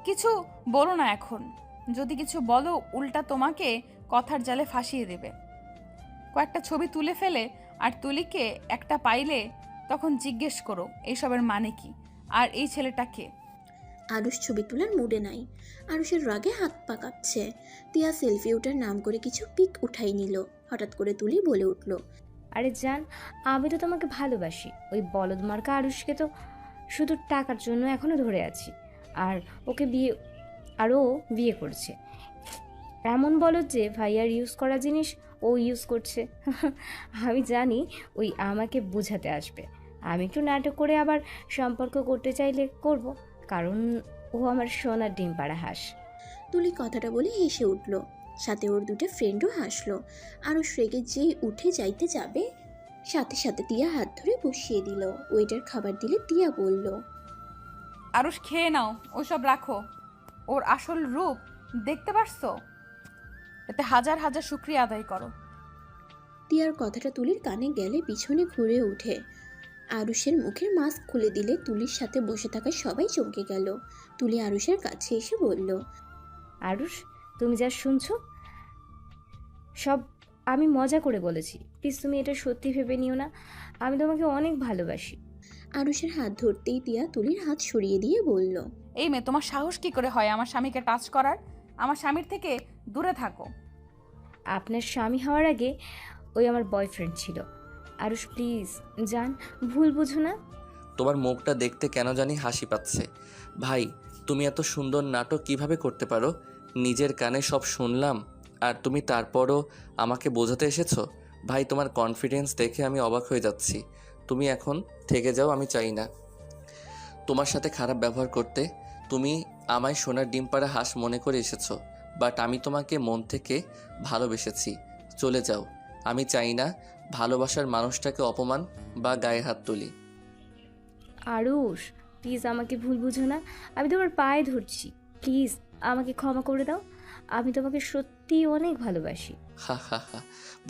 কিছু বলো না এখন। যদি কিছু বলো উল্টা তোমাকে কথার জালে ফাঁসিয়ে দেবে। কয়েকটা ছবি তুলে ফেলে আর তুলিকে একটা পাইলে তখন জিজ্ঞেস করো এইসবের মানে কি, আর এই ছেলেটাকে। আরুষ ছবি তোলার মুডে নাই। আরুষের রাগে হাত পা কাঁপছে। তিয়া সেলফি ওঠার নাম করে কিছু পিক উঠাই নিল। হঠাৎ করে তুলি বলে উঠল, আরে জান, আমি তো তোমাকে ভালোবাসি। ওই বলদ মার্কা আরুষকে তো শুধু টাকার জন্য এখনো ধরে আছি। আর ওকে বিয়ে, আর ও বিয়ে করছে। এমন বলদ যে ভাইয়ার ইউজ করা জিনিস ও ইউজ করছে। আমি জানি ওই আমাকে বোঝাতে আসবে। আমি একটু নাটক করে আবার সম্পর্ক করতে চাইলে করব, কারণ ও আমার সোনার ডিম পাড়া হাঁস। তুলি কথাটা বলে হেসে উঠল। সাথে ওর দুটো ফ্রেন্ডও হাসলো। আরুষ রেগে যেই উঠে যাইতে যাবে, সাথে সাথে তিয়া হাত ধরে বসিয়ে দিল। ওয়েটার খাবার দিলে তিয়া বলল, আরুষ খেয়ে নাও, ওসব রাখো। ওর আসল রূপ দেখতে পারছো? এতে হাজার হাজার শুকরিয়া আদায় করো। তিয়ার কথাটা তুলির কানে গেলে পিছনে ঘুরে ওঠে। আরুষের মুখের মাস্ক খুলে দিলে তুলির সাথে বসে থাকা সবাই চমকে গেল। তুলি আরুষের কাছে এসে বলল, আরুষ, তুমি যা শুনছো সব আমি মজা করে বলেছি। প্লিজ তুমি এটা সত্যি ভেবে নিও না। আমি তোমাকে অনেক ভালোবাসি। আরুষের হাত ধরতেই তিয়া তুলির হাত সরিয়ে দিয়ে বলল, এই মেয়ে, তোমার সাহস কি করে হয় আমার স্বামীকে টাচ করার? আমার স্বামীর থেকে দূরে থাকো। আপনার স্বামী হওয়ার আগে ওই আমার বয়ফ্রেন্ড ছিল। আরুষ প্লিজ জান, ভুল বুঝো না। তোমার মুখটা দেখতে কেন জানি হাসি পাচ্ছে। ভাই, তুমি এত সুন্দর নাটক কিভাবে করতে পারো? নিজের কানে সব শুনলাম, আর তুমি তারপরও আমাকে বোঝাতে এসেছো। ভাই, তোমার কনফিডেন্স দেখে আমি অবাক হয়ে যাচ্ছি। তুমি এখন থেকে যাও, আমি চাই না তোমার সাথে খারাপ ব্যবহার করতে। তুমি আমায় সোনার ডিম পাড়া হাঁস মনে করে এসেছো, বাট আমি তোমাকে মন থেকে ভালোবেসেছি। চলে যাও। আমি চাই না ভালোবাসার মানুষটাকে অপমান বা গায়ে হাত তুলি। আরুষ প্লিজ আমাকে ভুল বুঝো না। আমি তোমার পায়ে ধরছি, প্লিজ আমাকে ক্ষমা করে দাও। আমি তোমাকে সত্যিই অনেক ভালোবাসি। হা হা হা,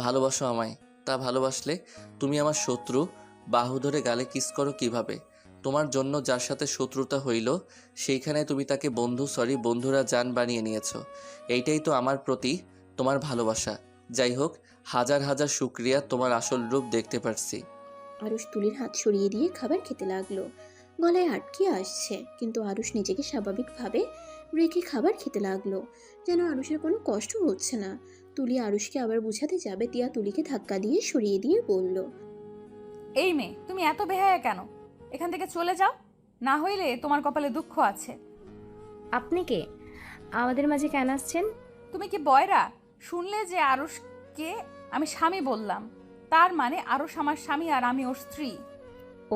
ভালোবাসো আমায়? তা ভালোবাসলে তুমি আমার শত্রু বাহু ধরে গালে কিস করো কিভাবে? তোমার জন্য যার সাথে শত্রুতা হইল, সেইখানে তুমি তাকে বন্ধুরা জান বানিয়ে নিয়েছো। এইটাই তো আমার প্রতি তোমার ভালোবাসা। যাই হোক, হাজার হাজার শুক্রিয়া, তোমার আসল রূপ দেখতে পারছি। আরুষ তুলির হাত সরিয়ে দিয়ে খাবার খেতে লাগলো। গলায় আটকে আসছে, কিন্তু আরুষ নিজেকে স্বাভাবিকভাবে রেখে খাবার খেতে লাগলো, যেন আরুষের কোনো কষ্ট হচ্ছে না। তুলি আরুষকে আবার বুঝাতে যাবে, তিয়া তুলিকে ধাক্কা দিয়ে সরিয়ে দিয়ে বলল, এই মেয়ে, তুমি এত বেহায়া কেন? এখান থেকে চলে যাও, না হইলে তোমার কপালে দুঃখ আছে। আপনি কে? আমাদের মাঝে কেন আসছেন? তুমি কি বয়রা? শুনলে যে আরুষকে আমি স্বামী বললাম, তার মানে আরুষ আমার স্বামী আর আমি ওর স্ত্রী।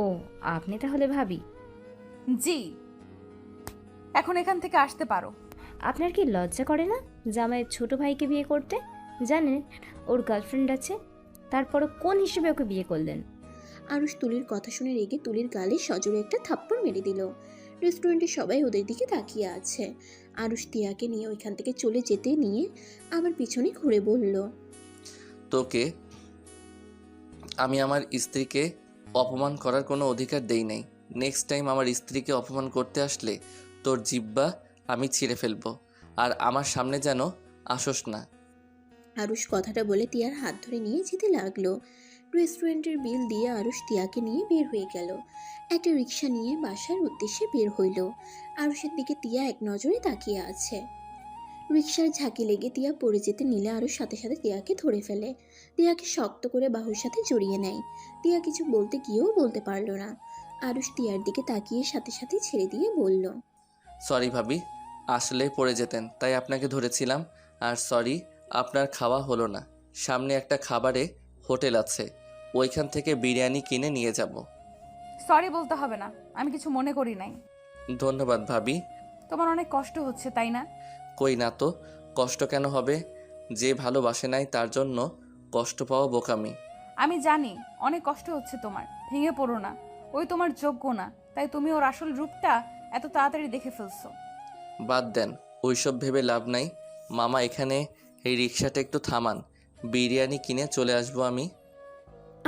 ও, আপনি তাহলে ভাবি? জি, এখন এখান থেকে আসতে পারো। আপনার কি লজ্জা করে না জামাইয়ের ছোট ভাইকে বিয়ে করতে? জানেন ওর গার্লফ্রেন্ড আছে, তারপরও কোন হিসেবে ওকে বিয়ে করলেন? আরুষ তুলির কথা শুনে রেগে তুলির গালে সজোরে একটা থাপ্পড় মেরে দিল। রেস্টুরেন্টে সবাই ওদের দিকে তাকিয়ে আছে। আরুষ তিয়াকে নিয়ে ওইখান থেকে চলে যেতে নিয়ে আবার পিছনে ঘুরে বলল, তোকে আমি আমার স্ত্রীকে অপমান করার কোনো অধিকার দেই নাই। নেক্সট টাইম আমার স্ত্রীকে অপমান করতে আসলে তোর জিহ্বা আমি ছিঁড়ে ফেলবো, আর আমার সামনে যেন আসোস না। আরুষ কথাটা বলে তিয়ার হাত ধরে নিয়ে যেতে লাগলো। রেস্টুরেন্টের বিল দিয়ে আরুষ তিয়াকে নিয়ে বের হয়ে গেল। একটা রিক্সা নিয়ে বাসার উদ্দেশ্যে বের হইল। আরুষের দিকে তিয়া এক নজরে তাকিয়ে আছে। রিক্সার ঝাঁকি লেগে তিয়া পড়ে যেতে নিলে আরুষ সাথে সাথে তিয়াকে ধরে ফেলে। তিয়াকে শক্ত করে বাহুর সাথে জড়িয়ে নেয়। তিয়া কিছু বলতে গিয়েও বলতে পারল না। আরুষ তিয়ার দিকে তাকিয়ে সাথে সাথে ছেড়ে দিয়ে বলল, সরি ভাবি, আসলে পড়ে যেতেন তাই আপনাকে ধরেছিলাম। আর সরি, আপনার খাওয়া হলো না। সামনে একটা খাবারে হোটেল আছে, ওইখান থেকে বিরিয়ানি কিনে নিয়ে যাব। সরি বলতে হবে না, আমি কিছু মনে করি নাই। ধন্যবাদ ভাবি। তোমার অনেক কষ্ট হচ্ছে তাই না? কই না তো, কষ্ট কেন হবে? যে ভালোবাসে নাই তার জন্য কষ্ট পাওয়া বোকামি। আমি জানি অনেক কষ্ট হচ্ছে তোমার, ভেঙে পড়ো না। ওই তোমার যোগ্য না, তাই তুমি ওর আসল রূপটা এত তাড়াতাড়ি দেখে ফেলছো। বাদ দেন, ওইসব ভেবে লাভ নাই। মামা, এখানে এই রিক্সাটা একটু থামান, বিরিয়ানি কিনে চলে আসবো আমি।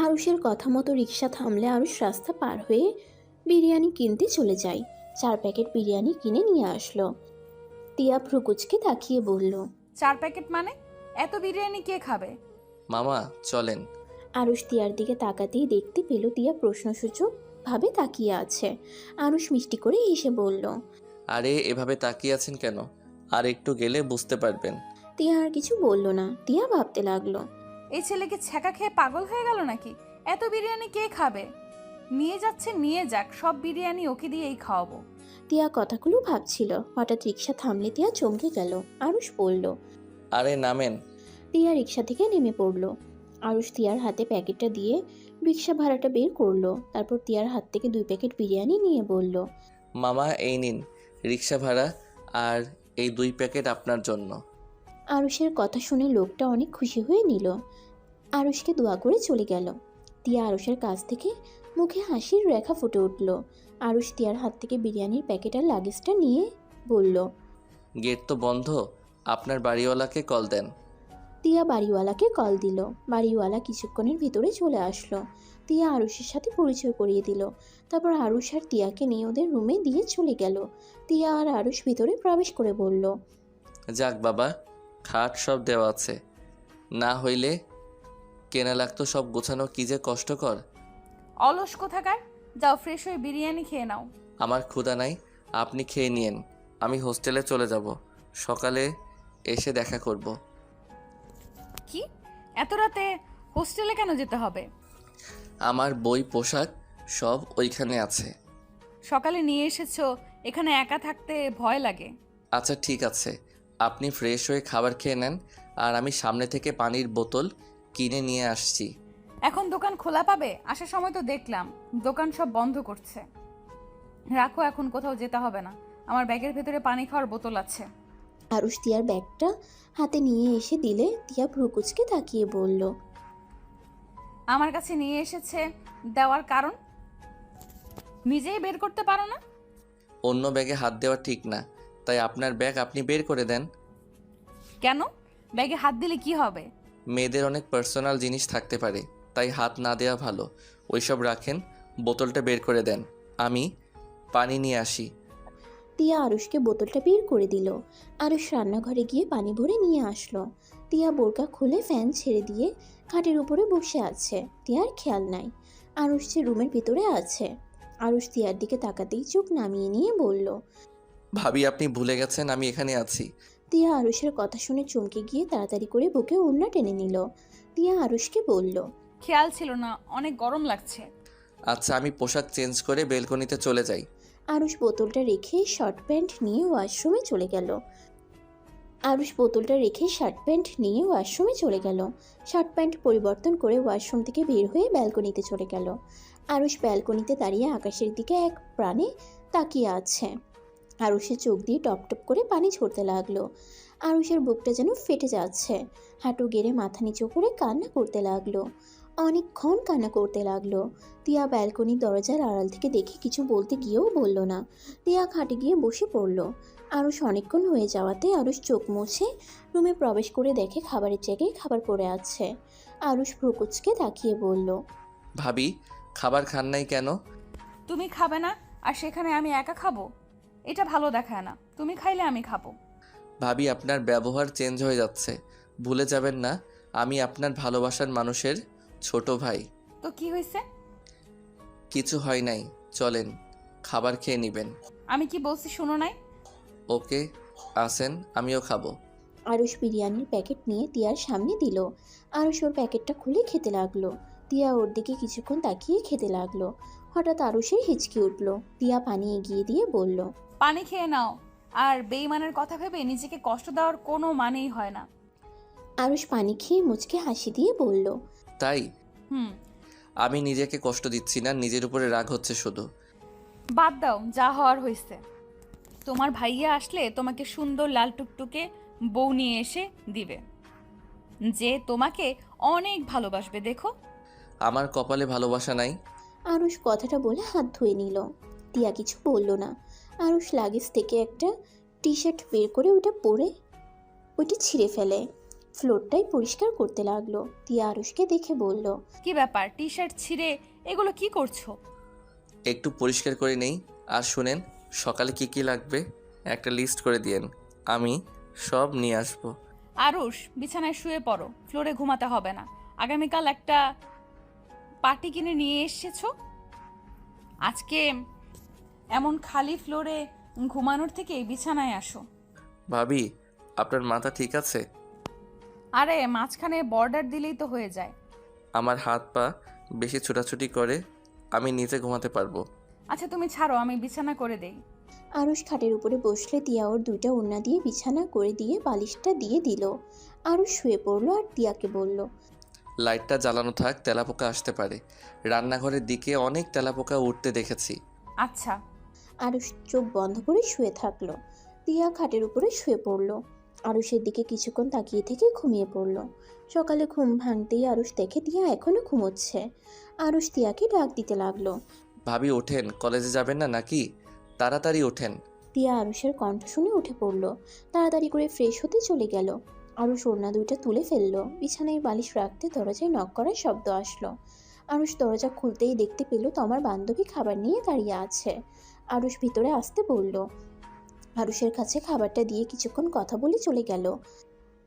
আরুষের কথা মতো রিক্সা থামলে আরুষ রাস্তা পার হয়ে বিরিয়ানি কিনতে চলে যায়। 4 প্যাকেট বিরিয়ানি কিনে নিয়ে আসলো। তিয়া ভ্রুকুচকে তাকিয়ে বলল, 4 প্যাকেট মানে? এত বিরিয়ানি কে খাবে? মামা চলেন। আরুষ তিয়ার দিকে তাকাতেই দেখতে পেল তিয়া প্রশ্নসূচক ভাবে তাকিয়ে আছে। আরুষ মিষ্টি করে হেসে বলল, আরে এভাবে তাকিয়ে আছেন কেন? আর একটু গেলে বুঝতে পারবেন। তিয়া আর কিছু বলল না। তিয়া ভাবতে লাগলো। এই ছেলে কি ছ্যাঁকা খেয়ে পাগল হয়ে গেল নাকি? এত বিরিয়ানি কে খাবে? নিয়ে যাচ্ছে নিয়ে যাক, সব বিরিয়ানি ওকে দিয়েই খাওয়াবো। তিয়া কথাগুলো ভাবছিল। হঠাৎ রিক্সা থামলে তিয়া চমকে গেল। আরুষ বলল। আরে নামেন। তিয়া রিক্সা থেকে নেমে পড়ল। আরুষ তিয়ার হাতে প্যাকেটটা দিয়ে রিক্সা ভাড়াটা বের করলো। তারপর তিয়ার হাত থেকে 2 প্যাকেট বিরিয়ানি নিয়ে বলল। মামা এই নিন রিক্সা ভাড়া, আর এই 2 প্যাকেট আপনার জন্য। আরুষের কথা শুনে লোকটা অনেক খুশি হয়ে নিল। আরুষকে দোয়া করে চলে গেল। তিয়া আরুষের কাছ থেকে মুখে হাসির রেখা ফুটে উঠল। আরুষ তিয়ার হাত থেকে বিরিয়ানির প্যাকেট আর লাগেজটা নিয়ে বলল। গেট তো বন্ধ, আপনার বাড়িওয়ালাকে কল দেন। তিয়া বাড়িওয়ালাকে কল দিল। বাড়িওয়ালা কিছুক্ষণের ভিতরে চলে আসলো। তিয়া আরুষের সাথে পরিচয় করিয়ে দিল। তারপর আরুষ আর তিয়াকে নিয়ে ওদের রুমে দিয়ে চলে গেল। তিয়া আর আরুষ ভিতরে প্রবেশ করে বলল। যাক বাবা, খাট সব দেওয়া আছে, না হইলে কেনা লাগতো। সব গোছানো কি যে কষ্টকর। অলস কোথাকার, যাও ফ্রেশ হয়ে বিরিয়ানি খেয়ে নাও। আমার ক্ষুধা নাই, আপনি খেয়ে নিয়েন। আমি হোস্টেলে চলে যাব, সকালে এসে দেখা করব। কি এত রাতে হোস্টেলে কেন যেতে হবে? আমার বই পোশাক সব ওইখানে আছে। সকালে নিয়ে এসেছো, এখানে একা থাকতে ভয় লাগে। আচ্ছা ঠিক আছে, আপনি ফ্রেশ হয়ে খাবার খেয়ে নেন, আর আমি সামনে থেকে পানির বোতল কিনে নিয়ে আসছি। এখন দোকান খোলা পাবে? আসার সময় তো দেখলাম দোকান সব বন্ধ করছে। রাখো, এখন কোথাও যেতে হবে না। আমার ব্যাগের ভেতরে পানি খাওয়ার বোতল আছে। আরুষ তিয়ার ব্যাগটা হাতে নিয়ে এসে দিলে তিয়া ভ্রুকুচকে তাকিয়ে বলল। আমার কাছে নিয়ে এসেছে দেওয়ার কারণ নিজেই বের করতে পারো না? অন্য ব্যাগে হাত দেওয়া ঠিক না, তাই আপনার ব্যাগ আপনি বের করে দেন। কেন? ব্যাগে হাত দিলে কি হবে? মেয়েদের অনেক পার্সোনাল জিনিস থাকতে পারে, তাই হাত না দেওয়া ভালো। ওইসব রাখেন, বোতলটা বের করে দেন, আমি পানি নিয়ে আসি। তিয়া আরুষকে বোতলটা বের করে দিল। আরুষ রান্নাঘরে গিয়ে পানি ভরে নিয়ে আসলো। তিয়া বোরকা খুলে ফ্যান ছেড়ে দিয়ে খাটের উপরে বসে আছে। তিয়ার খেয়াল নাই আরুষ যে রুমের ভিতরে আছে। আরুষ তিয়ার দিকে তাকাতেই চোখ নামিয়ে নিয়ে বলল। ভাবি আপনি ভুলে গেছেন আমি এখানে আছি। তিয়া আরুষের কথা শুনে চমকে গিয়ে তাড়াতাড়ি করে বুকে ওড়না টেনে নিল। তিয়া আরুষকে বলল। খেয়াল ছিল না, অনেক গরম লাগছে। আচ্ছা আমি পোশাক চেঞ্জ করে বেলকনিতে চলে যাই। আরুষ বোতলটা রেখে শার্ট প্যান্ট নিয়ে ওয়াশরুমে চলে গেল। শার্ট প্যান্ট পরিবর্তন করে ওয়াশরুম থেকে বের হয়ে ব্যালকনিতে চলে গেল। আরুষ ব্যালকনিতে দাঁড়িয়ে আকাশের দিকে এক প্রাণে তাকিয়ে আছে। আরুষের চোখ দিয়ে টপ টপ করে পানি ঝরতে লাগলো। আরুষের বুকটা যেন ফেটে যাচ্ছে। হাঁটু গেড়ে মাথা নিচু করে কান্না করতে লাগলো। অনেকক্ষণ কান্না করতে লাগলো। তিয়া ব্যালকনির দরজার আড়াল থেকে দেখে কিছু বলতে গিয়েও বলল না। তিয়া খাটে গিয়ে বসে পড়ল। আরুষ অনেকক্ষণ হয়ে যাওয়াতে আরুষ চোখ মুছে রুমে প্রবেশ করে দেখে খাবারের জায়গায় খাবার পড়ে আছে। আরুষ ভ্রুকুচকে তাকিয়ে বলল। ভাবি খাবার খান নাই কেন? তুমি খাবে না আর সেখানে আমি একা খাবো? এটা ভালো দেখায় না। তুমি খাইলে আমি খাবো। ভাবি আপনার ব্যবহার চেঞ্জ হয়ে যাচ্ছে, ভুলে যাবেন না আমি আপনার ভালোবাসার মানুষের ছোট ভাই। তো কি হয়েছে? কিছু হয় নাই, চলেন খাবার খেয়ে নেবেন। আমি কি বলছি শুনো নাই? ওকে আসেন, আমিও খাবো। আরুষ বিরিয়ানির প্যাকেট নিয়ে তিয়ার সামনে দিল। আরুষ ওর প্যাকেটটা খুলে খেতে লাগলো। তিয়া ওর দিকে কিছুক্ষণ তাকিয়ে খেতে লাগলো। হঠাৎ আরুষের হিচকি উঠল। তিয়া পানি এগিয়ে দিয়ে বলল। পানি খেয়ে নাও। আর বেইমানের কথা ভেবে নিজেকে কষ্ট দেওয়ার কোনো মানেই হয় না। আরুষ পানি খেয়ে মুচকে হাসি দিয়ে বলল। তাই হুম। আমি নিজেকে কষ্ট দিচ্ছি না, নিজের উপরে রাগ হচ্ছে শুধু। বাদ দাও, যা হওয়ার হয়েছে। তোমার ভাইয়া আসলে তোমাকে সুন্দর লাল টুকটুকে বউ নিয়ে এসে দিবে, যে তোমাকে অনেক ভালোবাসবে। দেখো আমার কপালে ভালোবাসা নাই। আরুষ কথাটা বলে হাত ধুয়ে নিল। তিয়া কিছু বলল না। আরুষ লাগেজ থেকে একটা টি শার্ট বের করে ওইটা ছিঁড়ে ফেলে ফ্লোরটাই পরিষ্কার করতে লাগলো। তিয়া আরুষকে দেখে বলল। কি ব্যাপার, টি শার্ট ছিঁড়ে এগুলো কি করছো? একটু পরিষ্কার করে নেই। আর শুনেন, সকালে কি কি লাগবে একটা লিস্ট করে দিয়েন, আমি সব নিয়ে আসবো। আরুষ, বিছানায় শুয়ে পড়ো, ফ্লোরে ঘুমাতে হবে না। আগামীকাল একটা পার্টি কিনে নিয়ে এসেছো। আজকে এমন খালি ফ্লোরে ঘুমানোর থেকে এই বিছানায় আসো। ভাবি আপনার মাথা ঠিক আছে? আরে মাঝখানে বর্ডার দিলেই তো হয়ে যায়। আমার হাত পা বেশি ছোটাছুটি করে, আমি নিচে ঘুমাতে পারবো। আচ্ছা তুমি ছাড়ো, আমি বিছানা করে দেই। আরুষ খাটের উপরে বসলে তিয়া ওর দুইটা ওড়না দিয়ে বিছানা করে দিয়ে বালিশটা দিয়ে দিল। আরুষ শুয়ে পড়লো আর তিয়াকে বলল, লাইটটা জ্বালানো থাক, তেলাপোকা আসতে পারে। রান্নাঘরের দিকে অনেক তেলাপোকা উঠতে দেখেছি। আচ্ছা। আরুষ চোখ বন্ধ করে শুয়ে থাকলো। তিয়া খাটের উপরে শুয়ে পড়লো। আরুষের দিকে কিছুক্ষণ তাকিয়ে থেকে ঘুমিয়ে পড়লো। সকালে ঘুম ভাঙতেই আরুষ দেখে তিয়া এখনো ঘুমোচ্ছে। আরুষ তিয়াকে ডাক দিতে লাগলো। ভাবি ওঠেন, কলেজে যাবেন না নাকি? তাড়াতাড়ি ওঠেন। তিয়া আরুষের কণ্ঠ শুনে উঠে পড়লো। তাড়াতাড়ি করে ফ্রেশ হতে চলে গেল। আরুষ ওড়না দুইটা তুলে ফেললো। বিছানায় বালিশ রাখতে দরজায় নক করার শব্দ আসলো। আরুষ দরজা খুলতেই দেখতে পেল তোমার বান্ধবী খাবার নিয়ে দাঁড়িয়ে আছে। আরুষ ভিতরে আসতে বলল। আরুষের কাছে খাবারটা দিয়ে কিছুক্ষণ কথা বলে চলে গেল।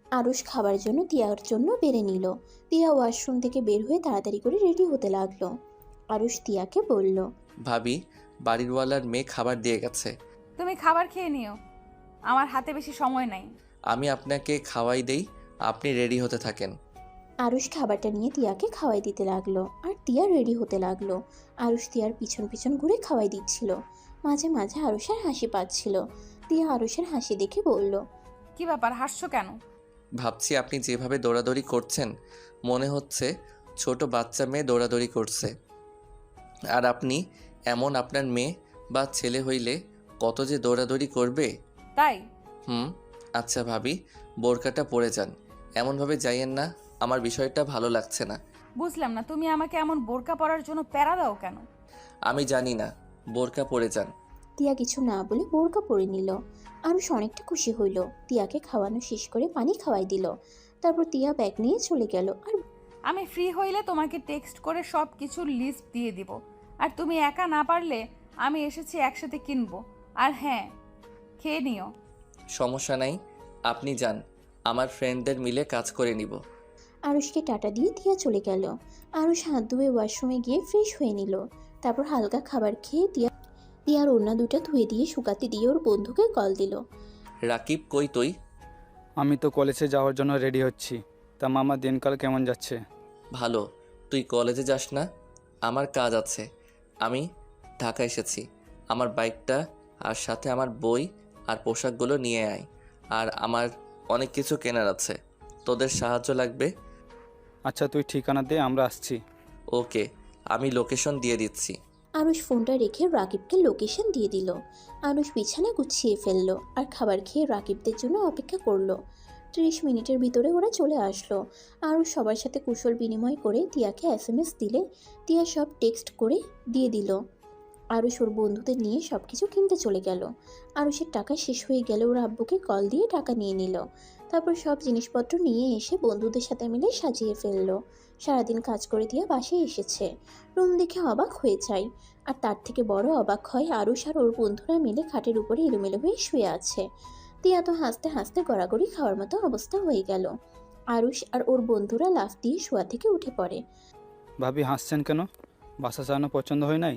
আরুষ খাবার জন্য তিয়ার জন্য বেড়ে নিল। তিয়া ওয়াশরুম থেকে বের হয়ে তাড়াতাড়ি করে রেডি হতে লাগলো। আরুষ তিয়াকে বলল, ভাবি বাড়িরওয়ালার মেয়ে খাবার দিয়ে গেছে। তুমি খাবার খেয়ে নিও, আমার হাতে বেশি সময় নাই। আমি আপনাকে খাওয়াই দেই, আপনি রেডি হতে থাকেন। আরুষ খাবারটা নিয়ে তিয়াকে খাওয়াই দিতে লাগলো আর তিয়া রেডি হতে লাগলো। আরুষ তিয়ার পিছন পিছন ঘুরে খাওয়াই দিচ্ছিল। মাঝে মাঝে আরুষের হাসি পাচ্ছিল। তিয়া আরুষের হাসি দেখে বলল, কি ব্যাপার, হাসছো কেন? ভাবছি আপনি যেভাবে দৌড়াদৌড়ি করছেন, মনে হচ্ছে ছোট বাচ্চা মেয়ে দৌড়াদৌড়ি করছে। আর আপনি এমন, আপনার মেয়ে বা ছেলে হইলে কত যে দৌড়াদৌড়ি করবে। তাই? আচ্ছা ভাবি, বোরকাটা পরে যান। এমনভাবে যাইয়েন না, আমার বিষয়টা ভালো লাগছে না। বুঝলাম না, তুমি আমাকে এমন বোরকা পরার জন্য প্যারা দাও কেন? আমি জানি না, বোরকা পরে যান। তিয়া কিছু না বলে বোরকা পরে নিল। আরুষ অনেকটা খুশি হইল। তিয়াকে খাওয়ানো শেষ করে পানি খাওয়াই দিল। তারপর তিয়া ব্যাগ নিয়ে চলে গেল। আর আমি ফ্রি হইলে তোমাকে টেক্সট করে সব কিছুর লিস্ট দিয়ে দিব। আর তুমি একা না পারলে আমি এসেছি একসাথে কিনবো। আর হ্যাঁ, খেয়ে নিও। সমস্যা নাই, আপনি যান, আমার ফ্রেন্ডদের মিলে কাজ করে নিব। আরুষকে টাটা দিয়ে তিয়া চলে গেল। আরুষ হাত ধুয়ে ওয়াশরুমে গিয়ে ফ্রেশ হয়ে নিল। তারপর হালকা খাবার খেয়ে তিয়ার ওড়না দুটা ধুয়ে দিয়ে শুকাতে দিয়ে ওর বন্ধুকে কল দিল। রাকিব কই তুই? আমি তো কলেজে যাওয়ার জন্য রেডি হচ্ছি। তা মামা দিনকাল কেমন যাচ্ছে? ভালো। তুই কলেজে যাস না? আমার কাজ আছে, আমি ঢাকা এসেছি। আমার বাইকটা আর সাথে আমার বই আর পোশাকগুলো নিয়ে আয়। আর আমার অনেক কিছু কেনার আছে, তোদের সাহায্য লাগবে। আচ্ছা তুই ঠিকানা দে, আমরা আসছি। ওকে, আমি লোকেশন দিয়ে দিচ্ছি। আরুষ ফোনটা রেখে রাকিবকে লোকেশন দিয়ে দিল। আরুষ বিছানা গুছিয়ে ফেললো আর খাবার খেয়ে রাকিবদের জন্য অপেক্ষা করলো। 30 মিনিটের ভিতরে ওরা চলে আসলো। আরুষ সবার সাথে কুশল বিনিময় করে তিয়াকে SMS দিলে তিয়া সব টেক্সট করে দিয়ে দিল। আরুষ ওর বন্ধুদের নিয়ে সব কিছু কিনতে চলে গেল। আরুষের টাকা শেষ হয়ে গেলে ওর আব্বুকে কল দিয়ে টাকা নিয়ে নিল। তারপর সব জিনিসপত্র নিয়ে এসে বন্ধুদের সাথে মিলে সাজিয়ে ফেললো। সারাদিন কাজ করে দিয়া বাসায় এসেছে। রুম দেখে অবাক হয়ে যায়। আর তার থেকে বড় অবাক হয় আরুষ আর ওর বন্ধুরা মিলে খাটের উপরে এলোমেলো হয়ে শুয়ে আছে। তিয়া তো হাসতে হাসতে গড়াগড়ি খাওয়ার মতো অবস্থা হয়ে গেল। আরুষ আর ওর বন্ধুরা লাফ দিয়ে শোয়া থেকে উঠে পড়ে। ভাবি হাসছেন কেন? বাসা চালানো পছন্দ হয় নাই?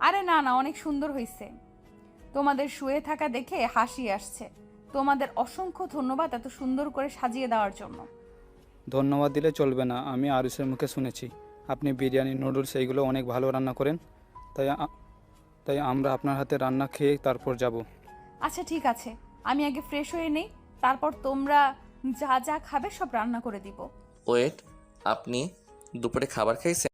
আরে না না, অনেক সুন্দর হয়েছে। তোমাদের শুয়ে থাকা দেখে হাসি আসছে। তোমাদের অসংখ্য ধন্যবাদ এত সুন্দর করে সাজিয়ে দেওয়ার জন্য। ধন্যবাদ দিলে চলবে না, আমি আরুষের মুখে শুনেছি আপনি বিরিয়ানি, নুডলস এইগুলো অনেক ভালো রান্না করেন। তাই আমরা আপনার হাতে রান্না খেয়ে তারপর যাব। আচ্ছা ঠিক আছে, আমি আগে ফ্রেশ হয়ে নেই, তারপর তোমরা যা যা খাবে সব রান্না করে দিব। ওয়েট, আপনি দুপুরে খাবার খাইছেন?